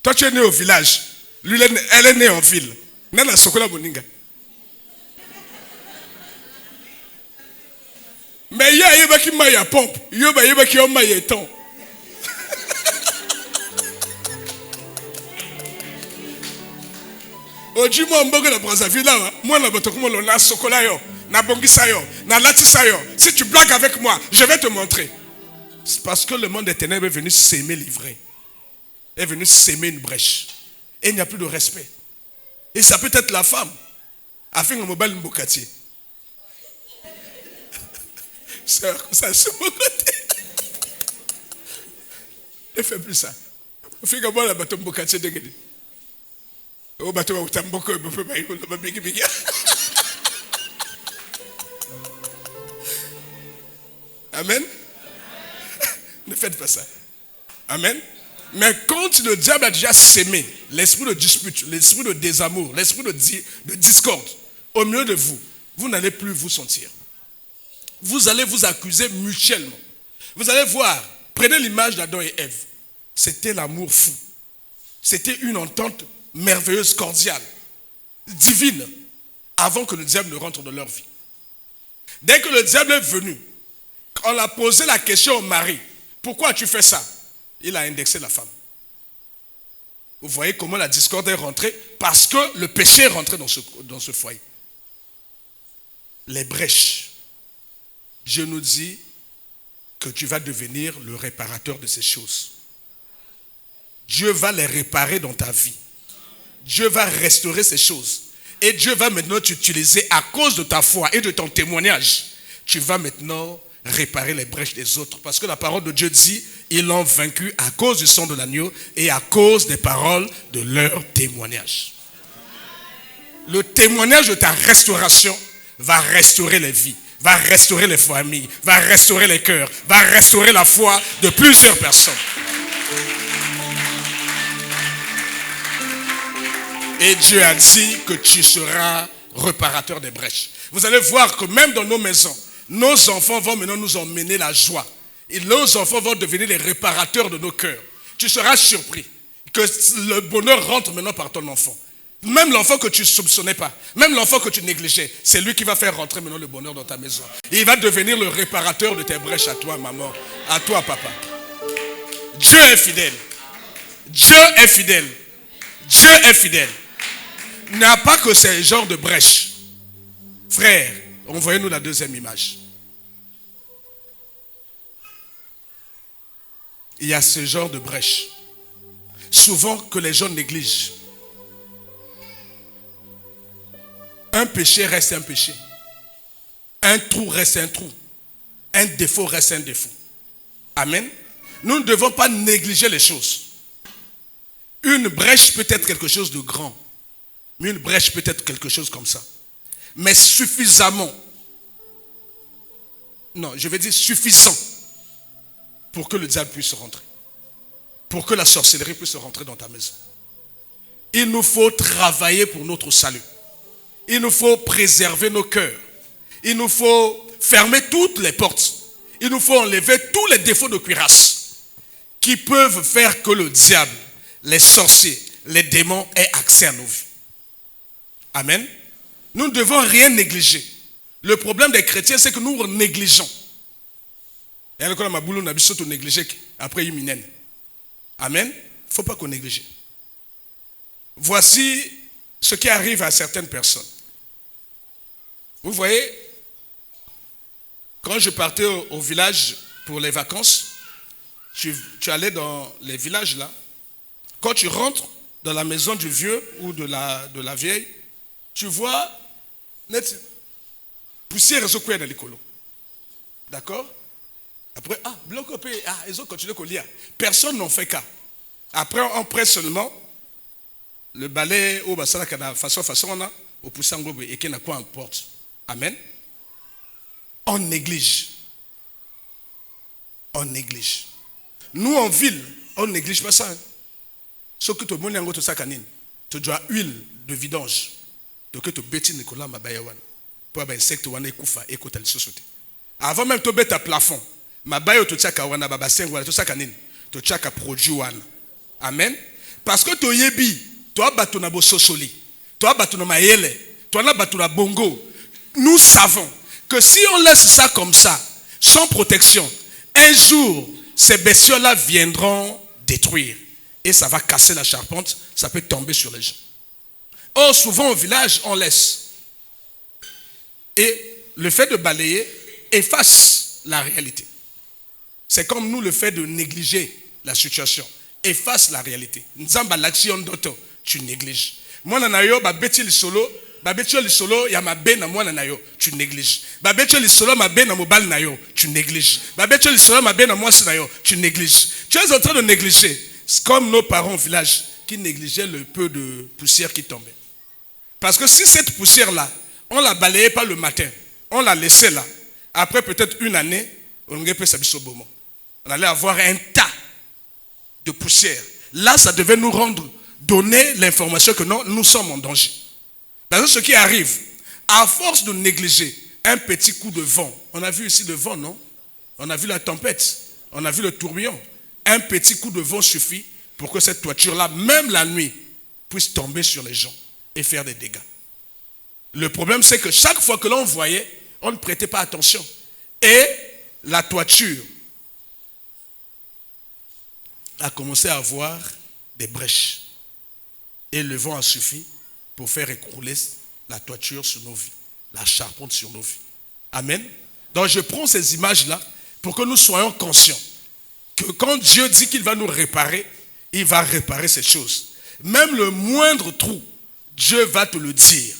Toi tu es né au village, lui elle est née en ville. Na na sokola boninga. Mais il y a qui m'a pompe, il y a qui m'a ton. Aujourd'hui, moi, je suis Brazzaville là. Moi, je suis chocolat, na bongisayo, na latisayo. Si tu blagues avec moi, je vais te montrer. C'est parce que le monde des ténèbres est venu s'aimer livrer. Est venu s'aimer une brèche. Et il n'y a plus de respect. Et ça peut être la femme. Afin que mobile mbokati. Ça sur mon côté. Ne fais plus ça. Au fait que moi, la bateau mbokati de gueule. Au bateau où tamboko, il me fait bailler le bébé bébé. Amen. Ne faites pas ça. Amen. Mais quand le diable a déjà sémé l'esprit de dispute, l'esprit de désamour, l'esprit de discorde au milieu de vous, vous n'allez plus vous sentir. Vous allez vous accuser mutuellement. Vous allez voir, prenez l'image d'Adam et Ève. C'était l'amour fou. C'était une entente merveilleuse, cordiale, divine, avant que le diable ne rentre dans leur vie. Dès que le diable est venu, on a posé la question au mari, pourquoi tu fais ça? Il a indexé la femme. Vous voyez comment la discorde est rentrée? Parce que le péché est rentré dans ce foyer. Les brèches. Dieu nous dit que tu vas devenir le réparateur de ces choses. Dieu va les réparer dans ta vie. Dieu va restaurer ces choses. Et Dieu va maintenant t'utiliser à cause de ta foi et de ton témoignage. Tu vas maintenant réparer les brèches des autres. Parce que la parole de Dieu dit, ils l'ont vaincu à cause du sang de l'agneau et à cause des paroles de leur témoignage. Le témoignage de ta restauration va restaurer les vies, va restaurer les familles, va restaurer les cœurs, va restaurer la foi de plusieurs personnes. Et Dieu a dit que tu seras réparateur des brèches. Vous allez voir que même dans nos maisons, nos enfants vont maintenant nous emmener la joie. Et nos enfants vont devenir les réparateurs de nos cœurs. Tu seras surpris que le bonheur rentre maintenant par ton enfant. Même l'enfant que tu ne soupçonnais pas, même l'enfant que tu négligeais, c'est lui qui va faire rentrer maintenant le bonheur dans ta maison. Et il va devenir le réparateur de tes brèches à toi, maman, à toi, papa. Dieu est fidèle. Dieu est fidèle. Dieu est fidèle. Il n'y a pas que ces genres de brèches. Frère, envoyez-nous la deuxième image. Il y a ce genre de brèches. Souvent que les gens négligent. Un péché reste un péché. Un trou reste un trou. Un défaut reste un défaut. Amen. Nous ne devons pas négliger les choses. Une brèche peut être quelque chose de grand. Mais une brèche peut être quelque chose comme ça. Mais suffisamment. Non, je vais dire suffisant. Pour que le diable puisse rentrer. Pour que la sorcellerie puisse rentrer dans ta maison. Il nous faut travailler pour notre salut. Il nous faut préserver nos cœurs. Il nous faut fermer toutes les portes. Il nous faut enlever tous les défauts de cuirasse qui peuvent faire que le diable, les sorciers, les démons aient accès à nos vies. Amen. Nous ne devons rien négliger. Le problème des chrétiens, c'est que nous négligeons. Et alors, quand on a besoin de négliger, après il minène. Amen. Il ne faut pas qu'on néglige. Voici ce qui arrive à certaines personnes. Vous voyez, quand je partais au village pour les vacances, tu allais dans les villages là. Quand tu rentres dans la maison du vieux ou de la vieille, tu vois net poussière et dans les colos. D'accord? Après, bloc ils ont continué à lire. Personne n'en fait cas. Après, on presse seulement le balai au bassin façon on a au poussant et qui n'a quoi importe. Amen. On néglige. On néglige. Nous en ville, on ne néglige pas ça. Ce que tu as tout ça canine, tu dois huile de vidange. Donc tu bêtis Nicolas Mabayawan. Pour avoir insecte ou un écoufa et côté société. Avant même de mettre à plafond, Mabayo tu tchaka wana babassin wala tout ça canine, tu tchaka produit wana. Amen. Parce que tu yebi, tu as battu na bo sosoli, tu as battu na mayele, tu as battu na bongo. Nous savons que si on laisse ça comme ça, sans protection, un jour, ces bestioles-là viendront détruire. Et ça va casser la charpente, ça peut tomber sur les gens. Or, souvent au village, on laisse. Et le fait de balayer efface la réalité. C'est comme nous le fait de négliger la situation. Efface la réalité. Nzamba l'action d'auto, tu négliges. Moi, nanayo, babeti le solo. Babetio le solo, ya ma ben na mwana na yo, tu négliges. Babetio le solo, ma ben na mobile na yo, tu négliges. Babetio le solo, ma ben na moi na yo, tu négliges. Tu es en train de négliger. C'est comme nos parents au village qui négligeaient le peu de poussière qui tombait. Parce que si cette poussière-là, on la balayait pas le matin, on la laissait là, après peut-être une année, on allait avoir un tas de poussière. Là, ça devait nous donner l'information que non, nous sommes en danger. Parce que ce qui arrive, à force de négliger un petit coup de vent, on a vu ici le vent, non? On a vu la tempête, on a vu le tourbillon. Un petit coup de vent suffit pour que cette toiture-là, même la nuit, puisse tomber sur les gens et faire des dégâts. Le problème, c'est que chaque fois que l'on voyait, on ne prêtait pas attention. Et la toiture a commencé à avoir des brèches. Et le vent a suffi pour faire écrouler la toiture sur nos vies, la charpente sur nos vies. Amen. Donc je prends ces images-là pour que nous soyons conscients que quand Dieu dit qu'il va nous réparer, il va réparer ces choses. Même le moindre trou, Dieu va te le dire.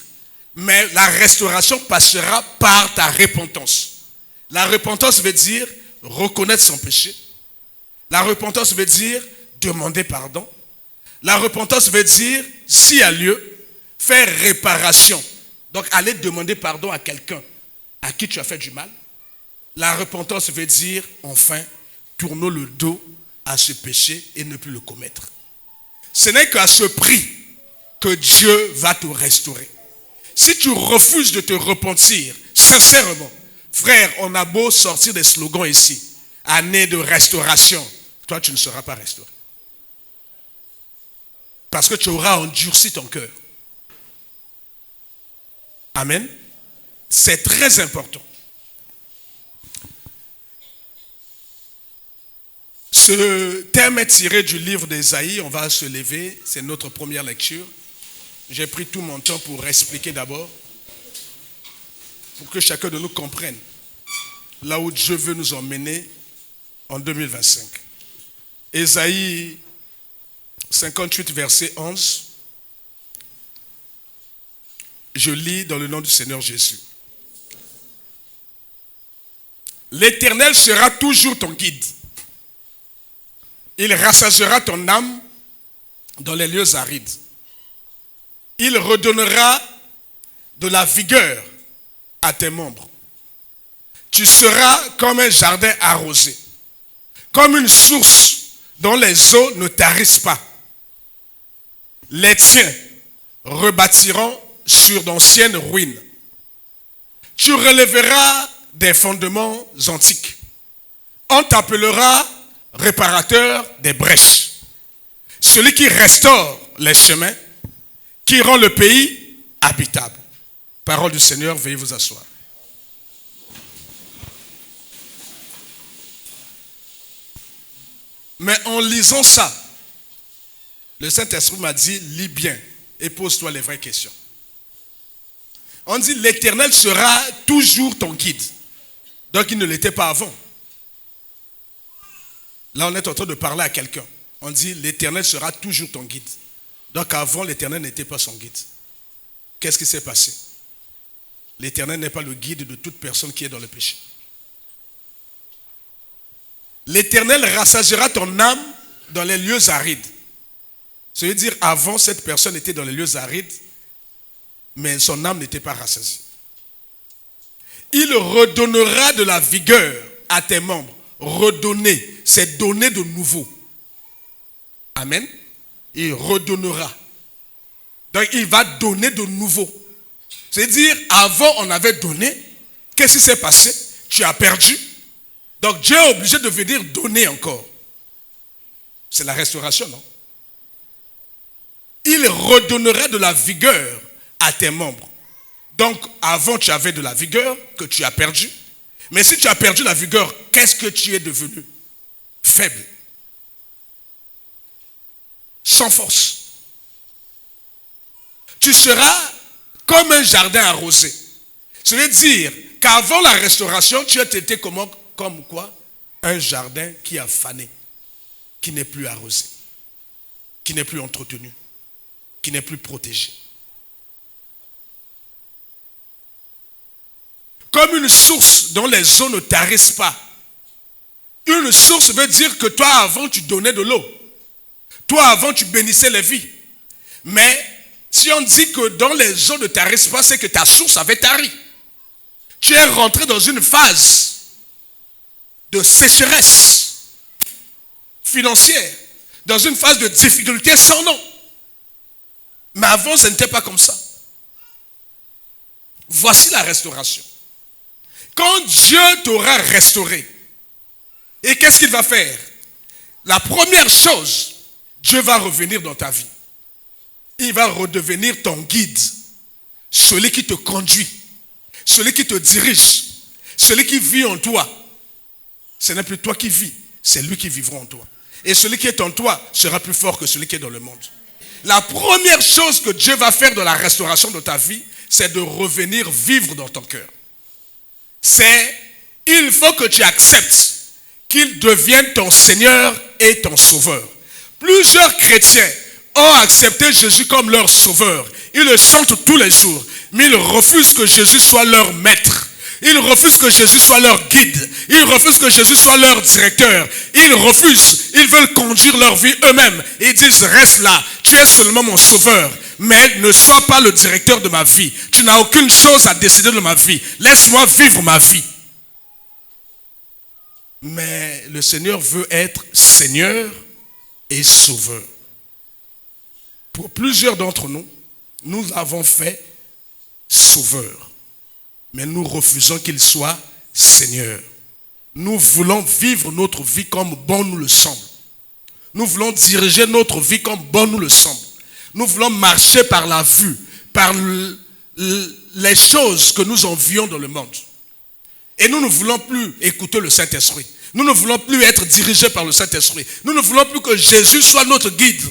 Mais la restauration passera par ta repentance. La repentance veut dire reconnaître son péché. La repentance veut dire demander pardon. La repentance veut dire, s'il y a lieu, faire réparation. Donc, aller demander pardon à quelqu'un à qui tu as fait du mal. La repentance veut dire, enfin, tournons le dos à ce péché et ne plus le commettre. Ce n'est qu'à ce prix que Dieu va te restaurer. Si tu refuses de te repentir, sincèrement, frère, on a beau sortir des slogans ici, année de restauration, toi tu ne seras pas restauré. Parce que tu auras endurci ton cœur. Amen. C'est très important. Ce thème est tiré du livre d'Ésaïe. On va se lever. C'est notre première lecture. J'ai pris tout mon temps pour expliquer d'abord. Pour que chacun de nous comprenne là où Dieu veut nous emmener en 2025. Ésaïe 58, verset 11. Je lis dans le nom du Seigneur Jésus. L'Éternel sera toujours ton guide. Il rassasiera ton âme dans les lieux arides. Il redonnera de la vigueur à tes membres. Tu seras comme un jardin arrosé, comme une source dont les eaux ne tarissent pas. Les tiens rebâtiront sur d'anciennes ruines. Tu relèveras des fondements antiques. On t'appellera réparateur des brèches. Celui qui restaure les chemins, qui rend le pays habitable. Parole du Seigneur, veuillez vous asseoir. Mais en lisant ça, le Saint-Esprit m'a dit, lis bien et pose-toi les vraies questions. On dit, l'Éternel sera toujours ton guide. Donc il ne l'était pas avant. Là, on est en train de parler à quelqu'un. On dit, l'Éternel sera toujours ton guide. Donc avant, l'Éternel n'était pas son guide. Qu'est-ce qui s'est passé? L'Éternel n'est pas le guide de toute personne qui est dans le péché. L'Éternel rassasiera ton âme dans les lieux arides. Ça veut dire, avant, cette personne était dans les lieux arides, mais son âme n'était pas rassasiée. Il redonnera de la vigueur à tes membres. Redonner, c'est donner de nouveau. Amen. Il redonnera. Donc il va donner de nouveau. C'est-à-dire, avant on avait donné, qu'est-ce qui s'est passé? Tu as perdu. Donc Dieu est obligé de venir donner encore. C'est la restauration, non? Il redonnera de la vigueur à tes membres. Donc avant tu avais de la vigueur que tu as perdu. Mais si tu as perdu la vigueur, qu'est-ce que tu es devenu? Faible. Sans force. Tu seras comme un jardin arrosé. Ça veut dire qu'avant la restauration, tu étais comme quoi? Un jardin qui a fané, qui n'est plus arrosé, qui n'est plus entretenu, qui n'est plus protégé. Comme une source dont les eaux ne tarissent pas. Une source veut dire que toi avant tu donnais de l'eau. Toi avant tu bénissais les vies. Mais si on dit que dans les eaux ne tarissent pas, c'est que ta source avait tari. Tu es rentré dans une phase de sécheresse financière, dans une phase de difficulté sans nom. Mais avant, ce n'était pas comme ça. Voici la restauration. Quand Dieu t'aura restauré, et qu'est-ce qu'il va faire? La première chose, Dieu va revenir dans ta vie. Il va redevenir ton guide, celui qui te conduit, celui qui te dirige, celui qui vit en toi. Ce n'est plus toi qui vis, c'est lui qui vivra en toi. Et celui qui est en toi sera plus fort que celui qui est dans le monde. La première chose que Dieu va faire dans la restauration de ta vie, c'est de revenir vivre dans ton cœur. Il faut que tu acceptes qu'il devienne ton Seigneur et ton Sauveur. Plusieurs chrétiens ont accepté Jésus comme leur Sauveur. Ils le chantent tous les jours, mais ils refusent que Jésus soit leur maître. Ils refusent que Jésus soit leur guide. Ils refusent que Jésus soit leur directeur. Ils refusent. Ils veulent conduire leur vie eux-mêmes. Ils disent, reste là. Tu es seulement mon sauveur. Mais ne sois pas le directeur de ma vie. Tu n'as aucune chose à décider de ma vie. Laisse-moi vivre ma vie. Mais le Seigneur veut être Seigneur et Sauveur. pour plusieurs d'entre nous, nous avons fait sauveur. Mais nous refusons qu'il soit Seigneur. Nous voulons vivre notre vie comme bon nous le semble. Nous voulons diriger notre vie comme bon nous le semble. Nous voulons marcher par la vue, par les choses que nous envions dans le monde. Et nous ne voulons plus écouter le Saint-Esprit. Nous ne voulons plus être dirigés par le Saint-Esprit. Nous ne voulons plus que Jésus soit notre guide.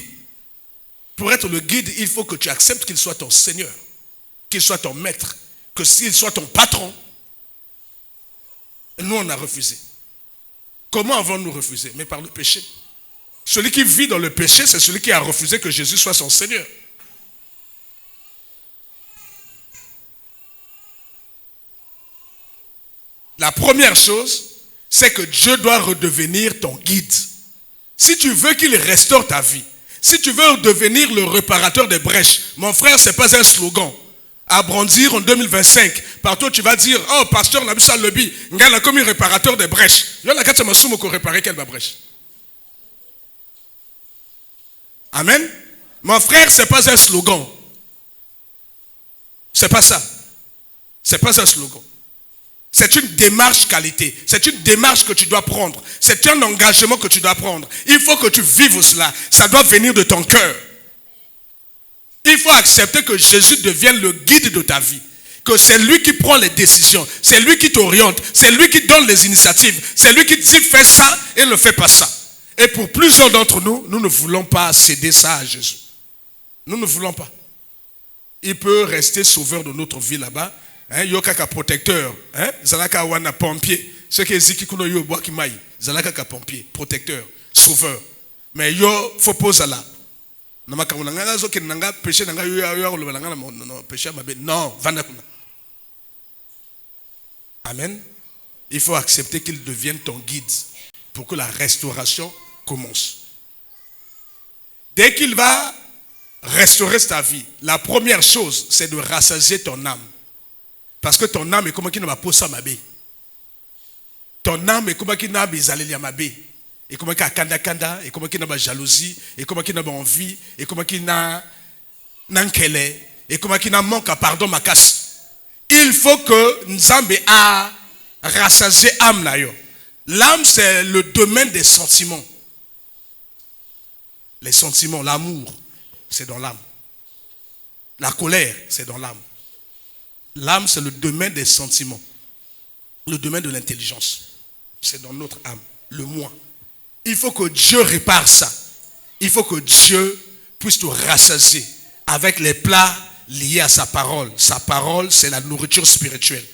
Pour être le guide, il faut que tu acceptes qu'il soit ton Seigneur, qu'il soit ton maître, qu'il soit ton patron. Et nous, on a refusé. Comment avons-nous refusé? Mais par le péché. Celui qui vit dans le péché, c'est celui qui a refusé que Jésus soit son Seigneur. La première chose, c'est que Dieu doit redevenir ton guide. Si tu veux qu'il restaure ta vie, si tu veux devenir le réparateur des brèches, mon frère, ce n'est pas un slogan. À brandir en 2025, partout tu vas dire, oh pasteur, on a vu ça le lobby, on a comme un réparateur des brèches. Il y a qui m'a réparé quelle brèche. Amen. Mon frère, ce n'est pas un slogan. C'est pas ça. C'est pas un slogan. C'est une démarche qualité. C'est une démarche que tu dois prendre. C'est un engagement que tu dois prendre. Il faut que tu vives cela. Ça doit venir de ton cœur. Il faut accepter que Jésus devienne le guide de ta vie. Que c'est lui qui prend les décisions. C'est lui qui t'oriente. C'est lui qui donne les initiatives. C'est lui qui dit fais ça et ne fais pas ça. Et pour plusieurs d'entre nous, nous ne voulons pas céder ça à Jésus. Nous ne voulons pas. Il peut rester sauveur de notre vie là-bas. Yokaka protecteur. Zalaka wana pompier. Ce qui est kuno yo bois qui maille. Zalaka pompier, protecteur, sauveur. Mais yo faut poser là. Non, amen. Il faut accepter qu'il devienne ton guide pour que la restauration commence. Dès qu'il va restaurer ta vie, la première chose, c'est de rassasier ton âme. Parce que ton âme est comme qui n'a pas ça ma bé. Ton âme est comme qui n'a pas zalé ma bé. Et comment qu'il y a kanda, et comment qu'il y a de jalousie, et comment qu'il y a de envie, et comment qu'il y a n'ankele, et comment qu'il y a manque à pardon ma casse. Il faut que Nzambe a rassasié l'âme là. L'âme, c'est le domaine des sentiments. Les sentiments, l'amour, c'est dans l'âme. La colère, c'est dans l'âme. L'âme, c'est le domaine des sentiments. Le domaine de l'intelligence. C'est dans notre âme, le moi. Il faut que Dieu répare ça. Il faut que Dieu puisse te rassasier avec les plats liés à sa parole. Sa parole, c'est la nourriture spirituelle.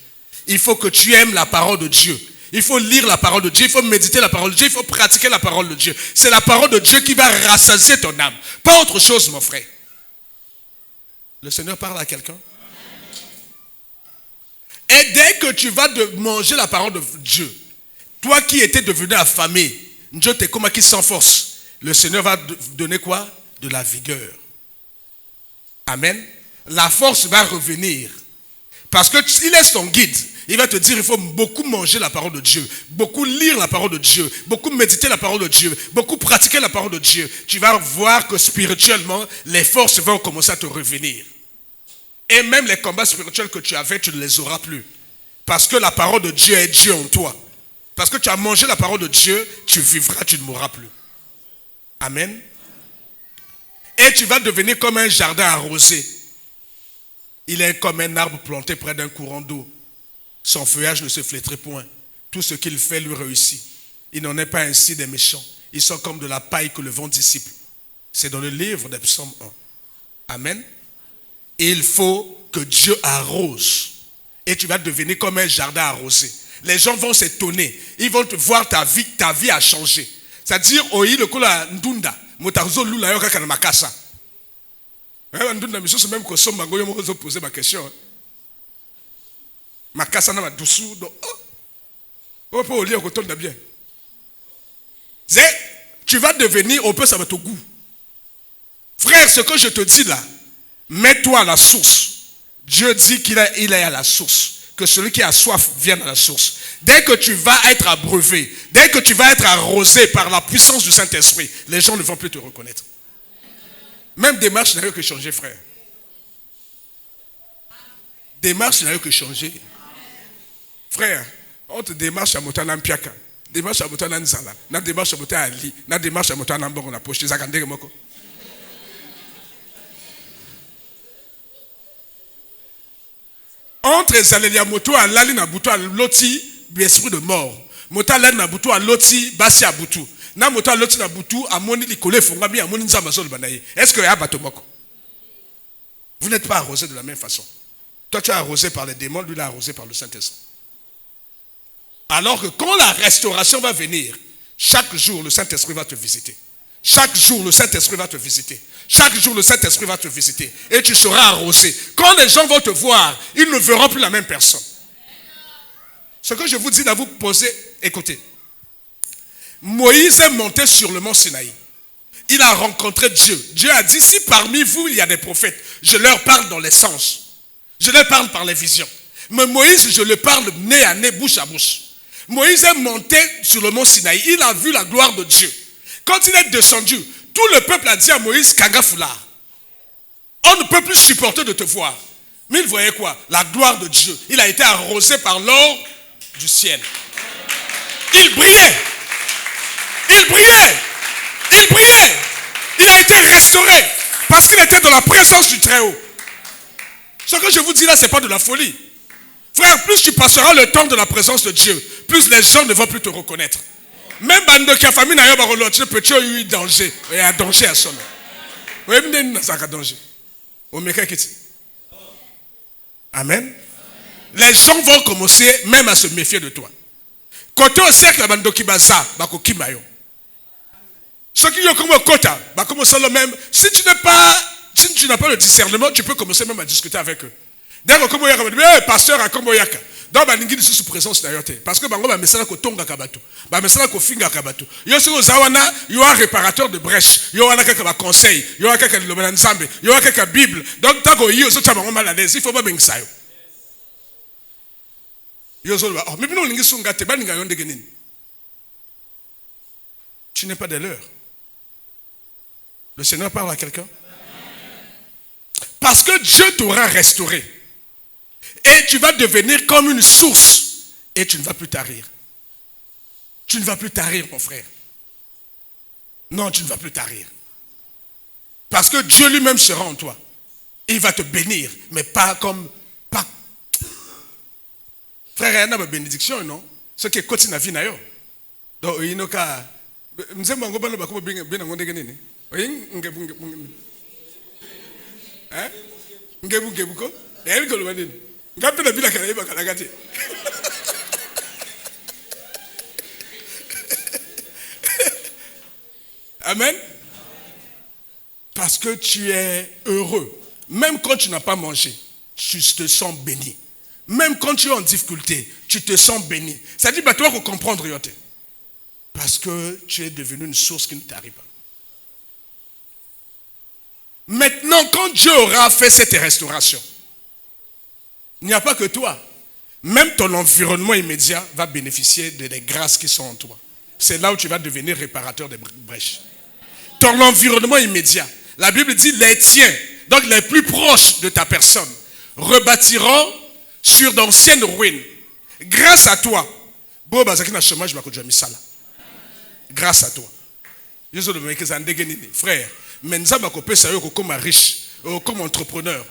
Il faut que tu aimes la parole de Dieu. Il faut lire la parole de Dieu. Il faut méditer la parole de Dieu. Il faut pratiquer la parole de Dieu. C'est la parole de Dieu qui va rassasier ton âme. Pas autre chose, mon frère. Le Seigneur parle à quelqu'un. Et dès que tu vas manger la parole de Dieu, toi qui étais devenu affamé, Dieu t'es comme qui sans force. Le Seigneur va donner quoi? De la vigueur. Amen. La force va revenir. Parce qu'il est ton guide. Il va te dire, il faut beaucoup manger la parole de Dieu. Beaucoup lire la parole de Dieu. Beaucoup méditer la parole de Dieu. Beaucoup pratiquer la parole de Dieu. Tu vas voir que spirituellement, les forces vont commencer à te revenir. Et même les combats spirituels que tu avais, tu ne les auras plus. Parce que la parole de Dieu est Dieu en toi. Parce que tu as mangé la parole de Dieu, tu vivras, tu ne mourras plus. Amen. Et tu vas devenir comme un jardin arrosé. Il est comme un arbre planté près d'un courant d'eau. Son feuillage ne se flétrit point. Tout ce qu'il fait lui réussit. Il n'en est pas ainsi des méchants. Ils sont comme de la paille que le vent dissipe. C'est dans le livre des Psaumes 1. Amen. Et il faut que Dieu arrose. Et tu vas devenir comme un jardin arrosé. Les gens vont s'étonner. Ils vont te voir ta vie a changé. C'est-à-dire, oui, le kola ndunda, motarzo lula yoka kana makasa. Ndunda miso c'est même que somme mango yo mo poser ma question. Makasa na madusu do. Oh pour lire ko tonda bien. Tu vas devenir au peu ça va te goût. Frère, ce que je te dis là, mets-toi à la source. Dieu dit qu'il est à la source. Que celui qui a soif vienne à la source. Dès que tu vas être abreuvé, dès que tu vas être arrosé par la puissance du Saint-Esprit, les gens ne vont plus te reconnaître. Même démarche n'a rien que changer, frère. Démarche n'a rien que changer. Frère, on te démarche à Motana Mpiaka. Démarche à Motana Nzala. Na démarche à Motana Ali. Na démarche à Motana Mbongo na poche. Zakandere moko. Entre Zalelia Moto à Lali na Boutou à Loti, l'esprit de mort. Mota Lali na Boutou à Loti, Basi à Boutou. Na Mota à Loti na Boutou, à Moni Likole Fongami, à Moni Nzamazol Banaye. Est-ce qu'il y a Batomoko? Vous n'êtes pas arrosé de la même façon. Toi, tu es arrosé par les démons, lui, il est arrosé par le Saint-Esprit. Alors que quand la restauration va venir, chaque jour, le Saint-Esprit va te visiter. Chaque jour, le Saint-Esprit va te visiter. Chaque jour, le Saint-Esprit va te visiter. Et tu seras arrosé. Quand les gens vont te voir, ils ne verront plus la même personne. Ce que je vous dis là, vous posez, écoutez. Moïse est monté sur le mont Sinaï. Il a rencontré Dieu. Dieu a dit, si parmi vous, il y a des prophètes, je leur parle dans les sens. Je leur parle par les visions. Mais Moïse, je le parle nez à nez, bouche à bouche. Moïse est monté sur le mont Sinaï. Il a vu la gloire de Dieu. Quand il est descendu, tout le peuple a dit à Moïse, Kanga Foulard, on ne peut plus supporter de te voir. Mais il voyait quoi? La gloire de Dieu. Il a été arrosé par l'or du ciel. Il brillait. Il brillait. Il brillait. Il a été restauré parce qu'il était dans la présence du Très-Haut. Ce que je vous dis là, ce n'est pas de la folie. Frère, plus tu passeras le temps de la présence de Dieu, plus les gens ne vont plus te reconnaître. Même bande qui a famille n'a pas reconnu, petit a eu danger. Il y a danger à son nom. Oui, mais il n'y a pas danger. Amen. Les gens vont commencer même à se méfier de toi. Côté au cercle, la bande qui baza, bako kimayo. Ceux qui ont comme quota, bah comme ça le même. Si tu n'as pas le discernement, tu peux commencer même à discuter avec eux. D'ailleurs, comme on dit, pasteur a comme yaka. Donc, bah n'ingini sous présence d'ailleurs. Parce que bango bah mesala ko tonga kabato, bah mesala ko finga kabato. Yo se zawana, yo un réparateur de brèche. Yo wana kaka ba conseil, yo wana kaka lobela nzambe, yo wana kaka Bible. Donc tant que yo so tchama mal à l'aise, il faut pas bengisa yo. Yo so oh mais bino lingi sunga te ba ninga yonde genini. Tu n'es pas de l'heure. Le Seigneur parle à quelqu'un. Parce que Dieu t'aura restauré. Et tu vas devenir comme une source. Et tu ne vas plus tarir. Tu ne vas plus tarir, mon frère. Non, tu ne vas plus tarir. Parce que Dieu lui-même sera en toi. Il va te bénir. Mais pas comme... Pas. Frère, il y a une bénédiction, non? Ce qui est côté de la vie. Donc, il y a un cas... Amen. Parce que tu es heureux. Même quand tu n'as pas mangé, tu te sens béni. Même quand tu es en difficulté, tu te sens béni. Ça dit, bah, tu vas comprendre, Yoté. Parce que tu es devenu une source qui ne t'arrive pas. Maintenant, quand Dieu aura fait cette restauration, il n'y a pas que toi. Même ton environnement immédiat va bénéficier des grâces qui sont en toi. C'est là où tu vas devenir réparateur des brèches. Ton environnement immédiat. La Bible dit les tiens, donc les plus proches de ta personne, rebâtiront sur d'anciennes ruines. Grâce à toi. Grâce à toi. Frère, mais nous avons comme riche, comme entrepreneur.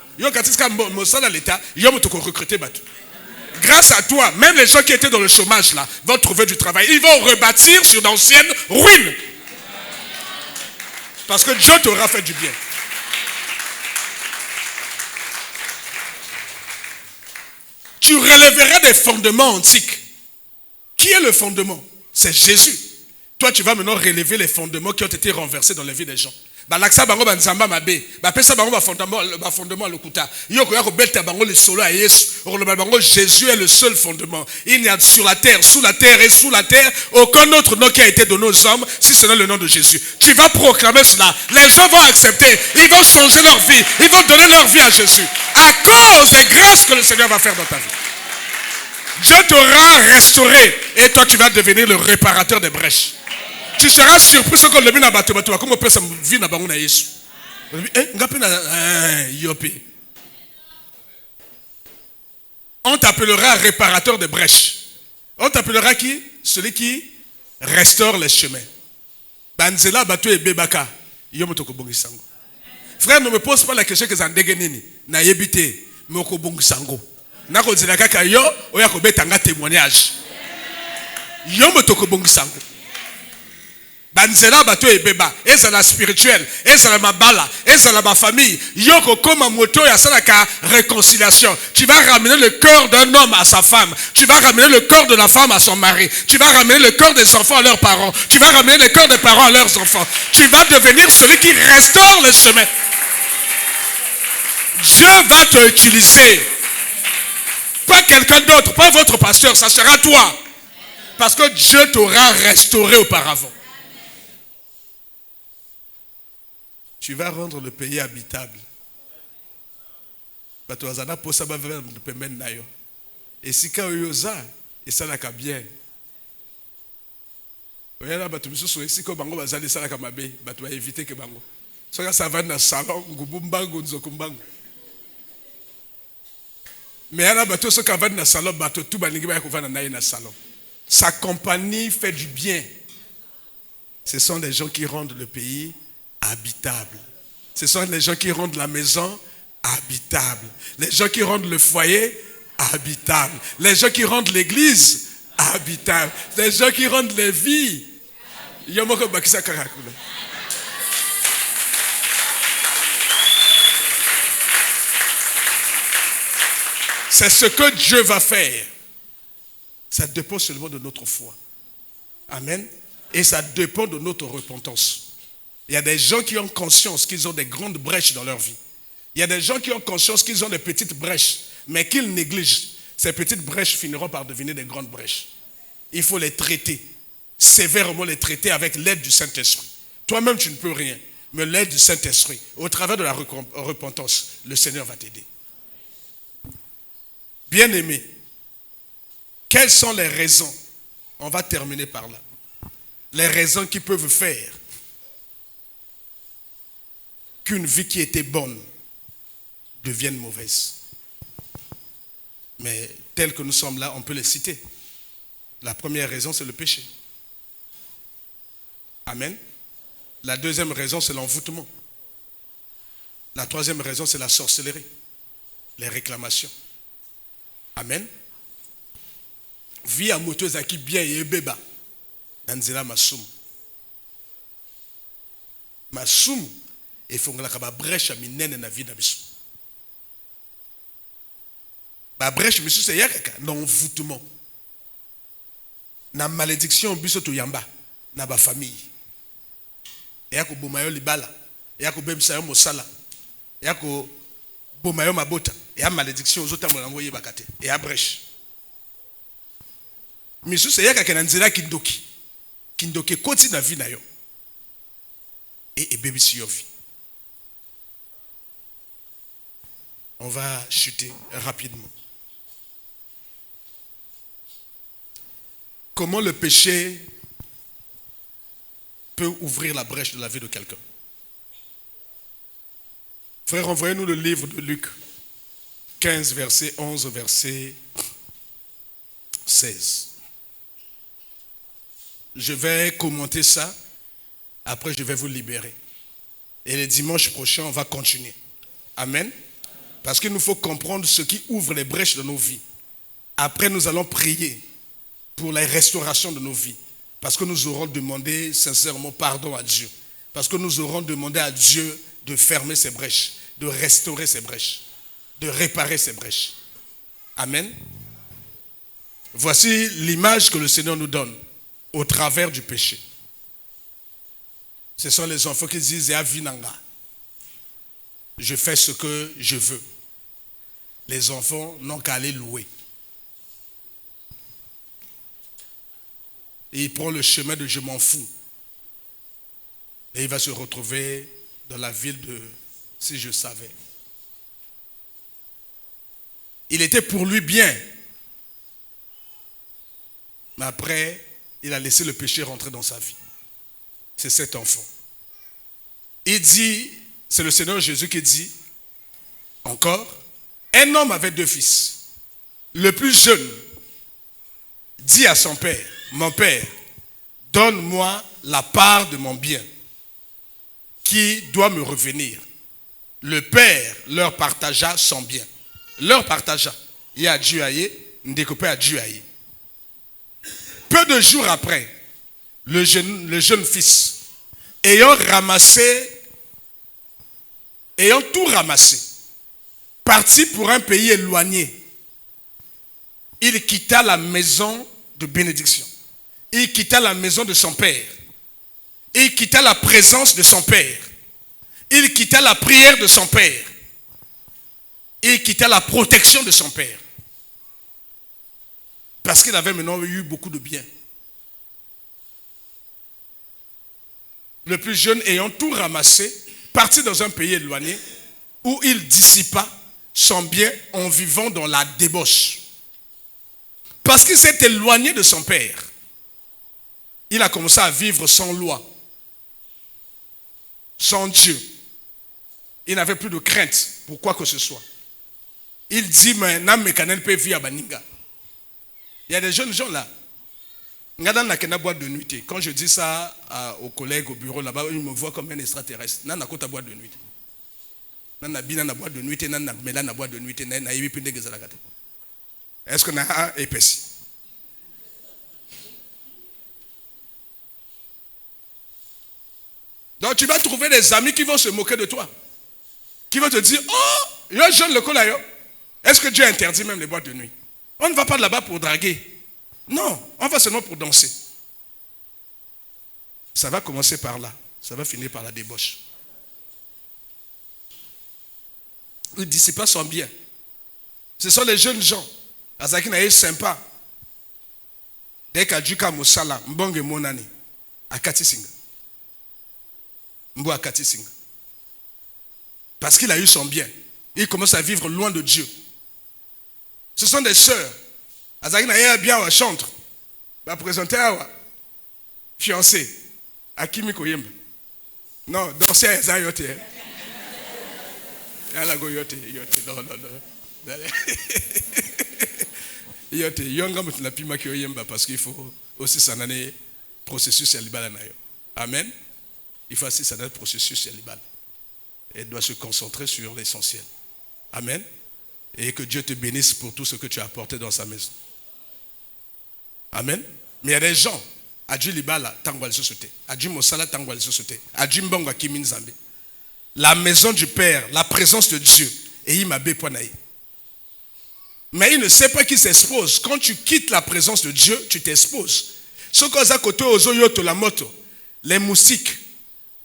Grâce à toi, même les gens qui étaient dans le chômage là vont trouver du travail. Ils vont rebâtir sur d'anciennes ruines. Parce que Dieu t'aura fait du bien. Tu relèveras des fondements antiques. Qui est le fondement? C'est Jésus. Toi, tu vas maintenant relever les fondements qui ont été renversés dans la vie des gens. Jésus est le seul fondement. Il n'y a sur la terre, sous la terre et sous la terre aucun autre nom qui a été donné aux hommes si ce n'est le nom de Jésus. Tu vas proclamer cela. Les gens vont accepter. Ils vont changer leur vie. Ils vont donner leur vie à Jésus. À cause des grâces que le Seigneur va faire dans ta vie. Dieu t'aura restauré et toi tu vas devenir le réparateur des brèches. Tu seras surpris ce que le bien comme on peut sa vie na bango na Yesu. On t'appellera réparateur de brèches. On t'appellera qui? Celui qui restaure les chemins. Banzela bato et bebaka. Frère, ne me pose pas la question que Zandegenini. Na yebite. Mais au Kobongisango. Nako Zilakaka yo. Oya Kobetanga témoignage. Yo motoko Bongisango. Banzela bato et beba. Eza la spirituelle. Eza la mabala. Eza la ma famille. Yoko koma moto ya salaka réconciliation. Tu vas ramener le cœur d'un homme à sa femme. Tu vas ramener le cœur de la femme à son mari. Tu vas ramener le cœur des enfants à leurs parents. Tu vas ramener le cœur des parents à leurs enfants. Tu vas devenir celui qui restaure le chemin. Dieu va te utiliser. Pas quelqu'un d'autre, pas votre pasteur, ça sera toi. Parce que Dieu t'aura restauré auparavant. Tu vas rendre le pays habitable. Et si quand yoza, et ça n'a qu'à bien. Si quand bango bazali ça n'a qu'à mabe, tu vas éviter que bango. Ça va dans le salon, ngubumbango nzokumbango. Mais là, bateau ce qu'on va dans le salon, bateau tout balingi ba ko va dans le salon. Sa compagnie fait du bien. Ce sont des gens qui rendent le pays habitable. Ce sont les gens qui rendent la maison habitable. Les gens qui rendent le foyer habitable. Les gens qui rendent l'église habitable. Les gens qui rendent les vies. C'est ce que Dieu va faire. Ça dépend seulement de notre foi. Amen. Et ça dépend de notre repentance. Il y a des gens qui ont conscience qu'ils ont des grandes brèches dans leur vie. Il y a des gens qui ont conscience qu'ils ont des petites brèches, mais qu'ils négligent. Ces petites brèches finiront par devenir des grandes brèches. Il faut les traiter, sévèrement les traiter avec l'aide du Saint-Esprit. Toi-même, tu ne peux rien, mais l'aide du Saint-Esprit, au travers de la repentance, le Seigneur va t'aider. Bien-aimés, quelles sont les raisons? On va terminer par là. Les raisons qui peuvent faire qu'une vie qui était bonne devienne mauvaise. Mais tel que nous sommes là, on peut les citer. La première raison, c'est le péché. Amen. La deuxième raison, c'est l'envoûtement. La troisième raison, c'est la sorcellerie. Les réclamations. Amen. Vie à moteuse qui bien et beba. Nanzela masum. Masum. Et il faut que la brèche à minene na vie d'abisso. La brèche, monsieur, c'est l'envoûtement. La malédiction, biso to yamba. Na ba famille. Et yako bomayo libala. Et yako bebisa yo mosala. Et yako bomayo mabota. Et y'a malédiction aux autres molangoye bakate. Et y'a brèche. Monsieur, c'est yaka kenanzela kindoki. Kindoki koti na vie na yo. Et bebisi yo vie. On va chuter rapidement. Comment le péché peut ouvrir la brèche de la vie de quelqu'un? Frère, envoyez-nous le livre de Luc 15, verset 11, verset 16. Je vais commenter ça. Après, je vais vous libérer. Et le dimanche prochain, on va continuer. Amen. Parce qu'il nous faut comprendre ce qui ouvre les brèches de nos vies. Après, nous allons prier pour la restauration de nos vies. Parce que nous aurons demandé sincèrement pardon à Dieu. Parce que nous aurons demandé à Dieu de fermer ces brèches, de restaurer ces brèches, de réparer ces brèches. Amen. Voici l'image que le Seigneur nous donne au travers du péché. Ce sont les enfants qui disent Avinanga. Je fais ce que je veux. Les enfants n'ont qu'à aller louer. Et il prend le chemin de je m'en fous. Et il va se retrouver dans la ville de si je savais. Il était pour lui bien. Mais après, il a laissé le péché rentrer dans sa vie. C'est cet enfant. Il dit, c'est le Seigneur Jésus qui dit, encore, un homme avait 2 fils. Le plus jeune dit à son père, mon père, donne-moi la part de mon bien qui doit me revenir. Le père leur partagea son bien. Leur partagea. Il y a Dieu aïe, découpé à Dieu aïe. Peu de jours après, le jeune fils, ayant tout ramassé, parti pour un pays éloigné, il quitta la maison de bénédiction. Il quitta la maison de son père. Il quitta la présence de son père. Il quitta la prière de son père. Il quitta la protection de son père. Parce qu'il avait maintenant eu beaucoup de biens. Le plus jeune ayant tout ramassé, parti dans un pays éloigné où il dissipa son bien en vivant dans la débauche. Parce qu'il s'est éloigné de son père. Il a commencé à vivre sans loi, sans Dieu. Il n'avait plus de crainte pour quoi que ce soit. Il dit, mais il y a des jeunes gens là. Boîte de nuit. Quand je dis ça aux collègues au bureau là-bas, ils me voient comme un extraterrestre. Boîte de nuit. Boîte de nuit. Est-ce qu'on a un épaissi? Donc tu vas trouver des amis qui vont se moquer de toi. Qui vont te dire, oh, il y a un jeune le colayo. Est-ce que Dieu interdit même les boîtes de nuit? On ne va pas là-bas pour draguer. Non, on va seulement pour danser. Ça va commencer par là. Ça va finir par la débauche. Ils ne dissipent pas son bien. Ce sont les jeunes gens. Azaki na sympa. Dès qu'à Duka Moussala, Mbonge Monani, à Katisinga. Mbo à Katisinga. Parce qu'il a eu son bien. Il commence à vivre loin de Dieu. Ce sont des sœurs. Azaki na bien à chantre. Va présenter à fiancé. À Kimi Koyemba. Non, danser à Zayote. Alago yote. Non. Yote, yonga mutuna pima ki oyemba parce qu'il faut aussi s'ananer processus célibal na yo. Amen. Il faut aussi s'ananer processus célibal. Et doit se concentrer sur l'essentiel. Amen. Et que Dieu te bénisse pour tout ce que tu as apporté dans sa maison. Amen. Mais il y a des gens, Adji Libala, Tangwal Sosote, Adji Mosala, Tangwal Sosote, Adji Mbongwa Kimin Zambe. La maison du Père, la présence de Dieu, et il m'a béponaï. Mais il ne sait pas qu'il s'expose. Quand tu quittes la présence de Dieu, tu t'exposes. Ce qu'on a côté aux oyoto la moto, les moustiques,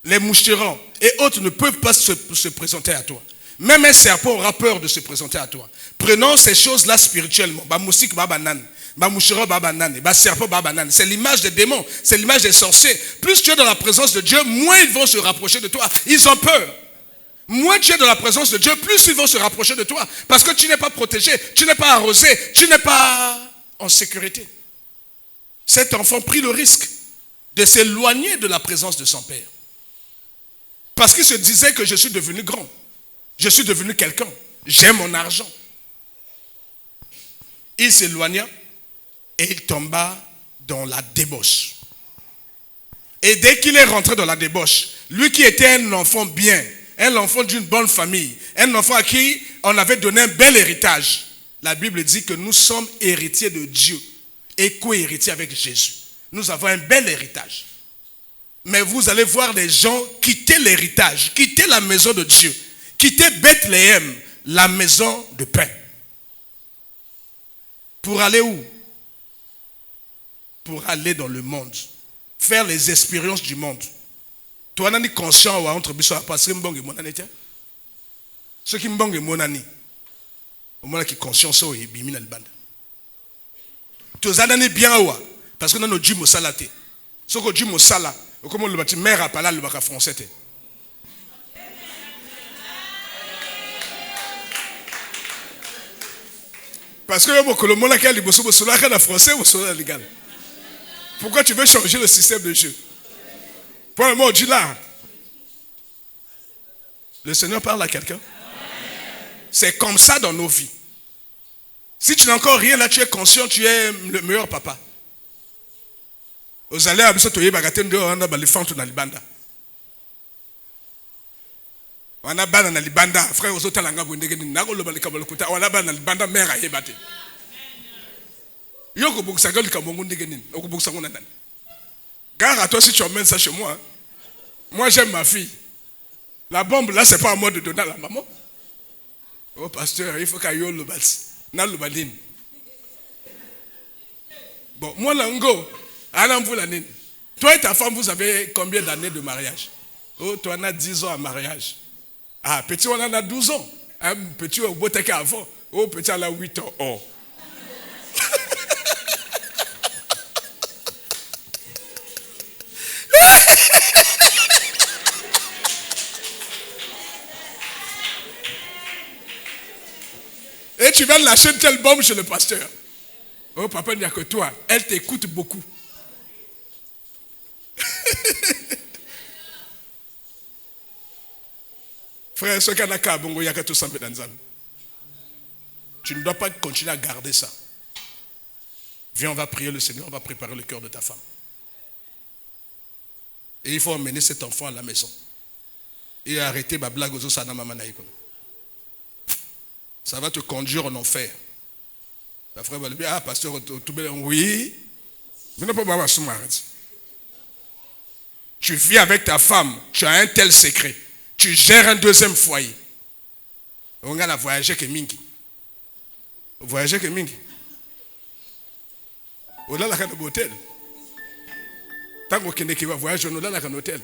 les moucherons et autres ne peuvent pas se présenter à toi. Même un serpent aura peur de se présenter à toi. Prenons ces choses-là spirituellement. Moustique, babanan. Moucheron, babanan. Serpent, babanan. C'est l'image des démons. C'est l'image des sorciers. Plus tu es dans la présence de Dieu, moins ils vont se rapprocher de toi. Ils ont peur. Moins tu es dans la présence de Dieu, plus ils vont se rapprocher de toi. Parce que tu n'es pas protégé, tu n'es pas arrosé, tu n'es pas en sécurité. Cet enfant prit le risque de s'éloigner de la présence de son père. Parce qu'il se disait que je suis devenu grand. Je suis devenu quelqu'un. J'ai mon argent. Il s'éloigna et il tomba dans la débauche. Et dès qu'il est rentré dans la débauche, lui qui était un enfant bien, un enfant d'une bonne famille, un enfant à qui on avait donné un bel héritage. La Bible dit que nous sommes héritiers de Dieu et co-héritiers avec Jésus. Nous avons un bel héritage. Mais vous allez voir des gens quitter l'héritage, quitter la maison de Dieu, quitter Bethléem, la maison de pain. Pour aller où? Pour aller dans le monde, faire les expériences du monde. Toi, tu es conscient entre parce que mbonge monani tiens. Ce qui mbonge monani, au moins qui conscient ça et bimina le band. Tu es bien wa parce que nous avons Dieu mosalate. Ce que Dieu mosala, comme le bâti mère a parlé le bac français. Parce que le monde qui a les bossos bosola la français ou bosola légal. Pourquoi tu veux changer le système de jeu? Pour le mot, dis là. Le Seigneur parle à quelqu'un. C'est comme ça dans nos vies. Si tu n'as encore rien là, tu es conscient, tu es le meilleur papa. Vous allez à Bissotoye Bagaten de on a balifant na libanda. On a ban na libanda, frère aux autres langa bondege ni nago lo balika balokuta, on a ban na libanda mère aye bate. Yoko boksa gol ka mongo ndege ni, oko boksa ngona nani. Gare à toi si tu emmènes ça chez moi. Moi j'aime ma fille. La bombe là c'est pas à moi de donner à la maman. Oh pasteur, il faut qu'aille le bals. Na le balin. Bon, moi lango toi et ta femme, vous avez combien d'années de mariage? Oh, toi, on a 10 ans à mariage. Ah, petit, on en a 12 ans. Un petit, au beau taquet avant. Oh, petit, on a 8 ans. Oh. Et tu vas lâcher une telle bombe chez le pasteur. Oh, papa, il n'y a que toi. Elle t'écoute beaucoup. Frère, ce qu'on a qu'à Bongo, il y a que tout ça. Tu ne dois pas continuer à garder ça. Viens, on va prier le Seigneur, on va préparer le cœur de ta femme. Et il faut emmener cet enfant à la maison. Et arrêter ma blague aux osana mamanaïko. Ça va te conduire en enfer. La frère va lui dire, ah, pasteur, oui. Mais non, pas tu vis avec ta femme, tu as un tel secret. Tu gères un deuxième foyer. On a voyagé que mingi. Voyager que mingi. On a la carte d'hôtel. Tant qu'on va voyager, on a la carte d'hôtel.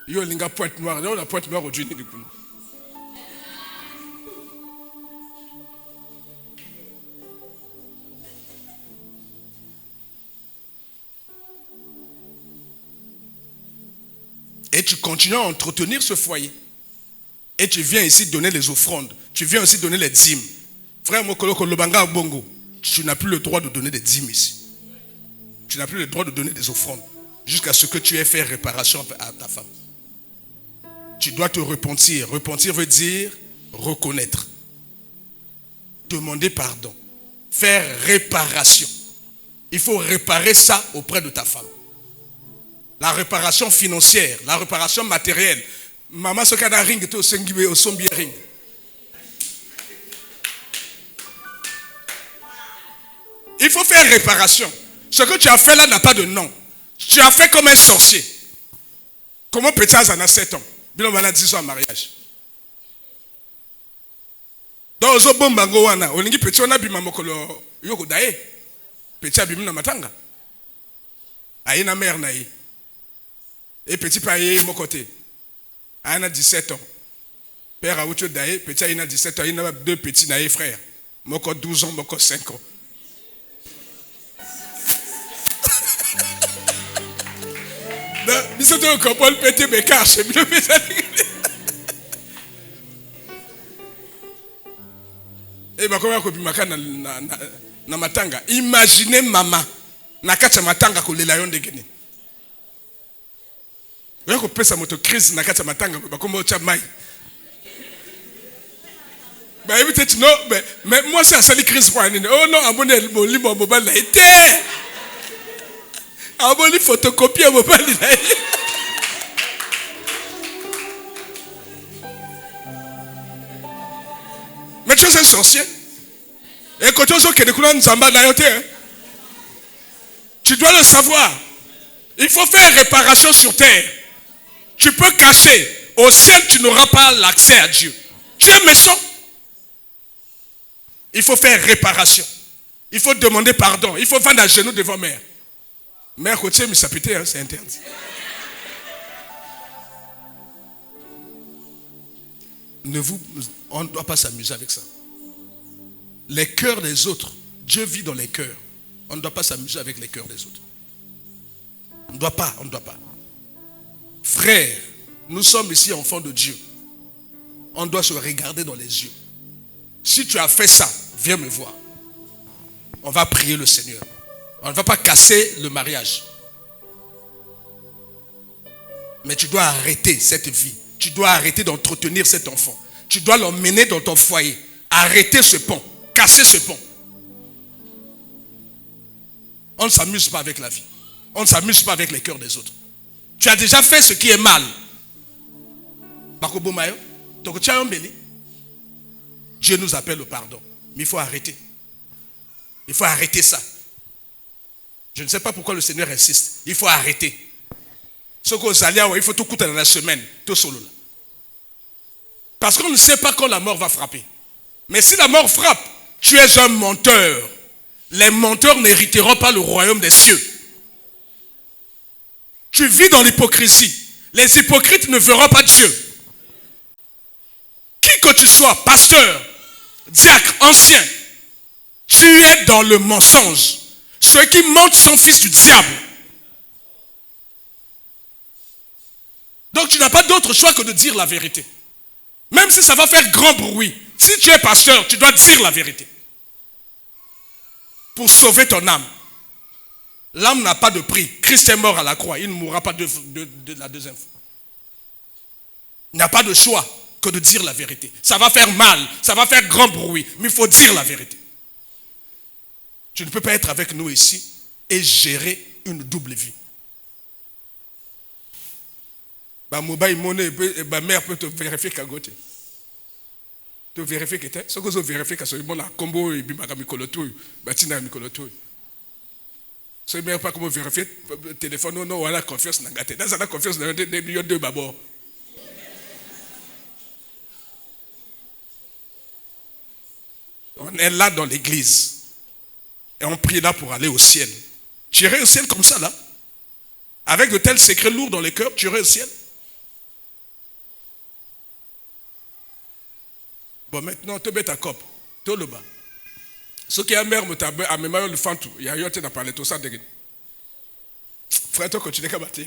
Il y a une pointe noire. Il y a la pointe noire au Juni du coup. Et tu continues à entretenir ce foyer. Et tu viens ici donner les offrandes. Tu viens aussi donner les dîmes. Frère Mokoloko Lobanga Bongo, tu n'as plus le droit de donner des dîmes ici. Tu n'as plus le droit de donner des offrandes. Jusqu'à ce que tu aies fait réparation à ta femme. Tu dois te repentir. Repentir veut dire reconnaître. Demander pardon. Faire réparation. Il faut réparer ça auprès de ta femme. La réparation financière, la réparation matérielle. Maman, ce qu'il y a ring, tu au sombi ring. Il faut faire réparation. Ce que tu as fait là n'a pas de nom. Tu as fait comme un sorcier. Comment peut-être en a 7 ans? Bien, on a 10 ans en mariage. Donc, on a bon bangoana. On a dit petit, on a bimamo kolo yoko dae. Petit abim na matanga. Aïe na mère naïe. Et petit paye mon côté. Il a 17 ans. Père a oucho daé, petit a 17 ans, il a 2 petits naïfs frères. Moko 12 ans, moko 5 ans. Mais c'est un couple petit mais caché. Et bah comment kopi makana na matanga. Imaginez maman na kacha matanga ko le lion de Guinée. Il y a une moto crise na kati matanga comme cha mai. Bah peut-être non mais moi c'est ça les crise pour une. Oh non abonné mon livre mobile là était. Abonné photocopier mobile là. Mais tu es un sorcier. Et quand tu as que des couleurs nzamba là tu dois le savoir. Il faut faire réparation sur terre. Tu peux cacher. Au ciel, tu n'auras pas l'accès à Dieu. Tu es méchant. Il faut faire réparation. Il faut demander pardon. Il faut vendre à genoux devant mère. Mère, côté, mais ça peut être, c'est interdit. On ne doit pas s'amuser avec ça. Les cœurs des autres, Dieu vit dans les cœurs. On ne doit pas s'amuser avec les cœurs des autres. On ne doit pas. Frère, nous sommes ici enfants de Dieu. On doit se regarder dans les yeux. Si tu as fait ça, viens me voir. On va prier le Seigneur. On ne va pas casser le mariage. Mais tu dois arrêter cette vie Tu dois arrêter d'entretenir cet enfant. Tu dois l'emmener dans ton foyer. Arrêter ce pont. Casser ce pont. On ne s'amuse pas avec la vie. On ne s'amuse pas avec les cœurs des autres. Tu as déjà fait ce qui est mal. Dieu nous appelle au pardon. Mais il faut arrêter. Il faut arrêter ça. Je ne sais pas pourquoi le Seigneur insiste. Il faut arrêter. Ce que vous allez avoir, il faut tout coûter dans la semaine. Tout solo là. Parce qu'on ne sait pas quand la mort va frapper. Mais si la mort frappe, tu es un menteur. Les menteurs n'hériteront pas le royaume des cieux. Tu vis dans l'hypocrisie. Les hypocrites ne verront pas Dieu. Qui que tu sois, pasteur, diacre, ancien, tu es dans le mensonge. Ceux qui mentent sont fils du diable. Donc tu n'as pas d'autre choix que de dire la vérité. Même si ça va faire grand bruit. Si tu es pasteur, tu dois dire la vérité. Pour sauver ton âme. L'âme n'a pas de prix. Christ est mort à la croix. Il ne mourra pas de la deuxième fois. Il n'y a pas de choix que de dire la vérité. Ça va faire mal, ça va faire grand bruit, mais il faut dire la vérité. Tu ne peux pas être avec nous ici et gérer une double vie. Ma mère peut te vérifier qu'à côté. Te vérifier que tu es. Ce que je vérifie, c'est que la combo et bimaka mikoloto, batina mikoloto. Ce n'est pas comment vérifier le téléphone, non, on a confiance dans la tête. Dans la confiance dans les millions de babos. On est là dans l'église. Et on prie là pour aller au ciel. Tu irais au ciel comme ça là? Avec de tels secrets lourds dans les cœurs, tu irais au ciel? Bon, maintenant, tu mets ta cop. Tu le bas. Ce qui est mère, à mes mains, le fantou. Il y a eu un parler tout ça. Frère, toi, continue à battre.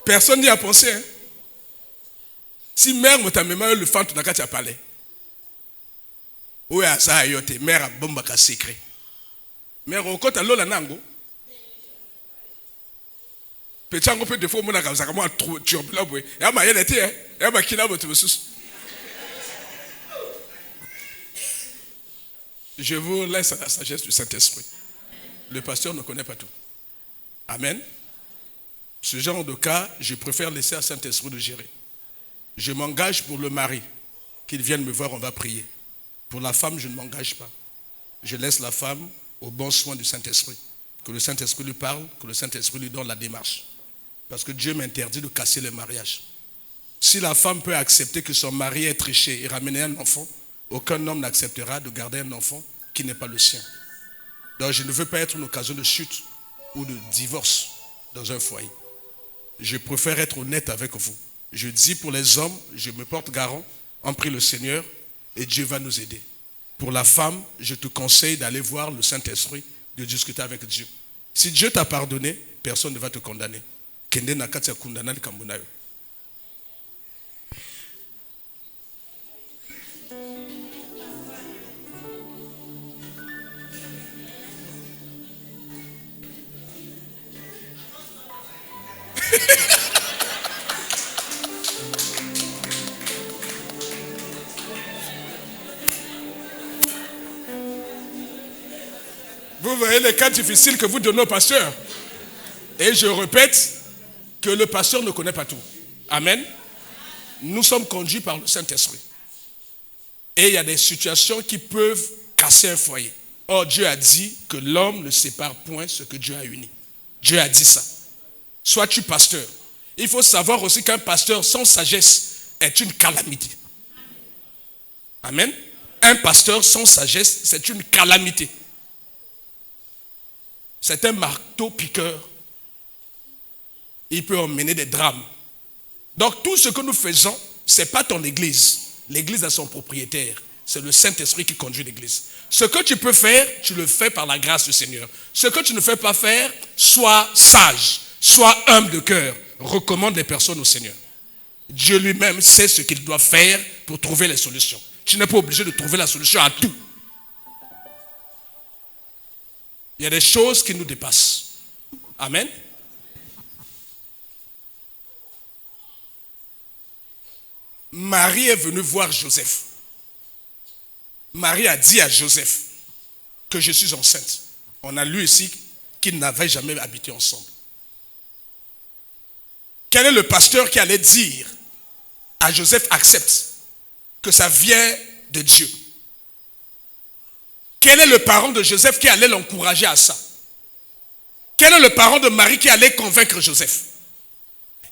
Personne n'y a pensé. Hein? Si mère me le fantou, tu as parlé. Oui, ça a été. Mère a bombe à secret. Mère, au côté de l'eau, la nango. Péchango peut défaut mon agam, ça comment tu as là, boy. Et à ma yelle était, hein. Et à ma kina, tu me sous. Je vous laisse à la sagesse du Saint-Esprit. Le pasteur ne connaît pas tout. Amen. Ce genre de cas, je préfère laisser à Saint-Esprit de gérer. Je m'engage pour le mari. Qu'il vienne me voir, on va prier. Pour la femme, je ne m'engage pas. Je laisse la femme au bon soin du Saint-Esprit. Que le Saint-Esprit lui parle, que le Saint-Esprit lui donne la démarche. Parce que Dieu m'interdit de casser le mariage. Si la femme peut accepter que son mari est triché et ramener un enfant, aucun homme n'acceptera de garder un enfant qui n'est pas le sien. Donc je ne veux pas être une occasion de chute ou de divorce dans un foyer. Je préfère être honnête avec vous. Je dis pour les hommes, je me porte garant, on prie le Seigneur et Dieu va nous aider. Pour la femme, je te conseille d'aller voir le Saint-Esprit, de discuter avec Dieu. Si Dieu t'a pardonné, personne ne va te condamner. Kende na kati ya kundana ni kambunayo. Vous voyez les cas difficiles que vous donnez au pasteur. Et je répète que le pasteur ne connaît pas tout. Amen. Nous sommes conduits par le Saint-Esprit. Et il y a des situations qui peuvent casser un foyer. Or, Dieu a dit que l'homme ne sépare point ce que Dieu a uni. Dieu a dit ça. Sois-tu pasteur. Il faut savoir aussi qu'un pasteur sans sagesse est une calamité. Amen. Un pasteur sans sagesse, c'est une calamité. C'est un marteau-piqueur. Il peut emmener des drames. Donc tout ce que nous faisons, ce n'est pas ton église. L'église a son propriétaire. C'est le Saint-Esprit qui conduit l'église. Ce que tu peux faire, tu le fais par la grâce du Seigneur. Ce que tu ne fais pas faire, sois sage, sois humble de cœur. Recommande les personnes au Seigneur. Dieu lui-même sait ce qu'il doit faire pour trouver les solutions. Tu n'es pas obligé de trouver la solution à tout. Il y a des choses qui nous dépassent. Amen. Marie est venue voir Joseph. Marie a dit à Joseph que je suis enceinte. On a lu ici qu'ils n'avaient jamais habité ensemble. Quel est le pasteur qui allait dire à Joseph accepte que ça vient de Dieu? Quel est le parent de Joseph qui allait l'encourager à ça? Quel est le parent de Marie qui allait convaincre Joseph?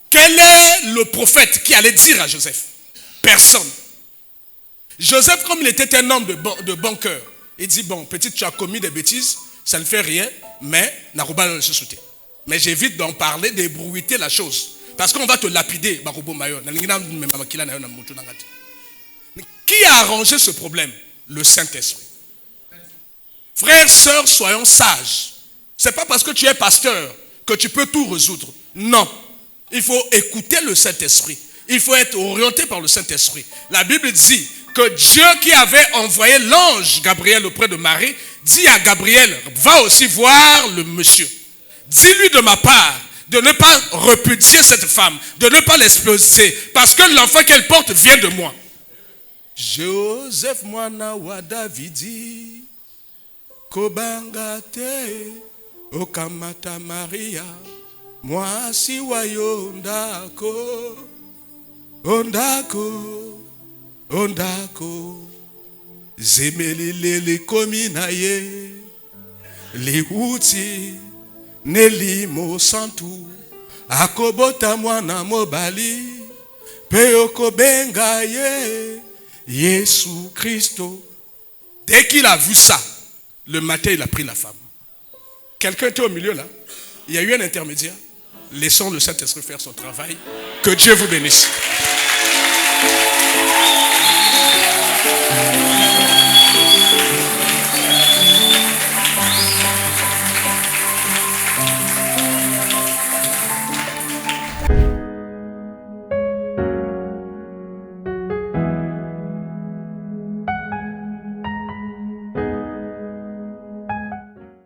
Quel est le prophète qui allait dire à Joseph? Personne. Joseph, comme il était un homme de bon cœur, il dit, bon, petit, tu as commis des bêtises, ça ne fait rien, mais mais j'évite d'en parler, d'ébruiter la chose. Parce qu'on va te lapider. Qui a arrangé ce problème? Le Saint-Esprit. Frères, sœurs, soyons sages. Ce n'est pas parce que tu es pasteur que tu peux tout résoudre. Non. Il faut écouter le Saint-Esprit. Il faut être orienté par le Saint-Esprit. La Bible dit que Dieu qui avait envoyé l'ange Gabriel auprès de Marie, dit à Gabriel, va aussi voir le monsieur. Dis-lui de ma part de ne pas repudier cette femme, de ne pas l'exploser, parce que l'enfant qu'elle porte vient de moi. Joseph mwana wa Davidi, kobangate, okamata Maria, mwasi wa yondako, ondako, ondako, zemelilele kominaye, liuti, Nelimo santu akobota mwana mobali peoko bengaye Yesu Christo. Dès qu'il a vu ça, le matin il a pris la femme. Quelqu'un était au milieu là. Il y a eu un intermédiaire. Laissons le Saint-Esprit faire son travail. Que Dieu vous bénisse.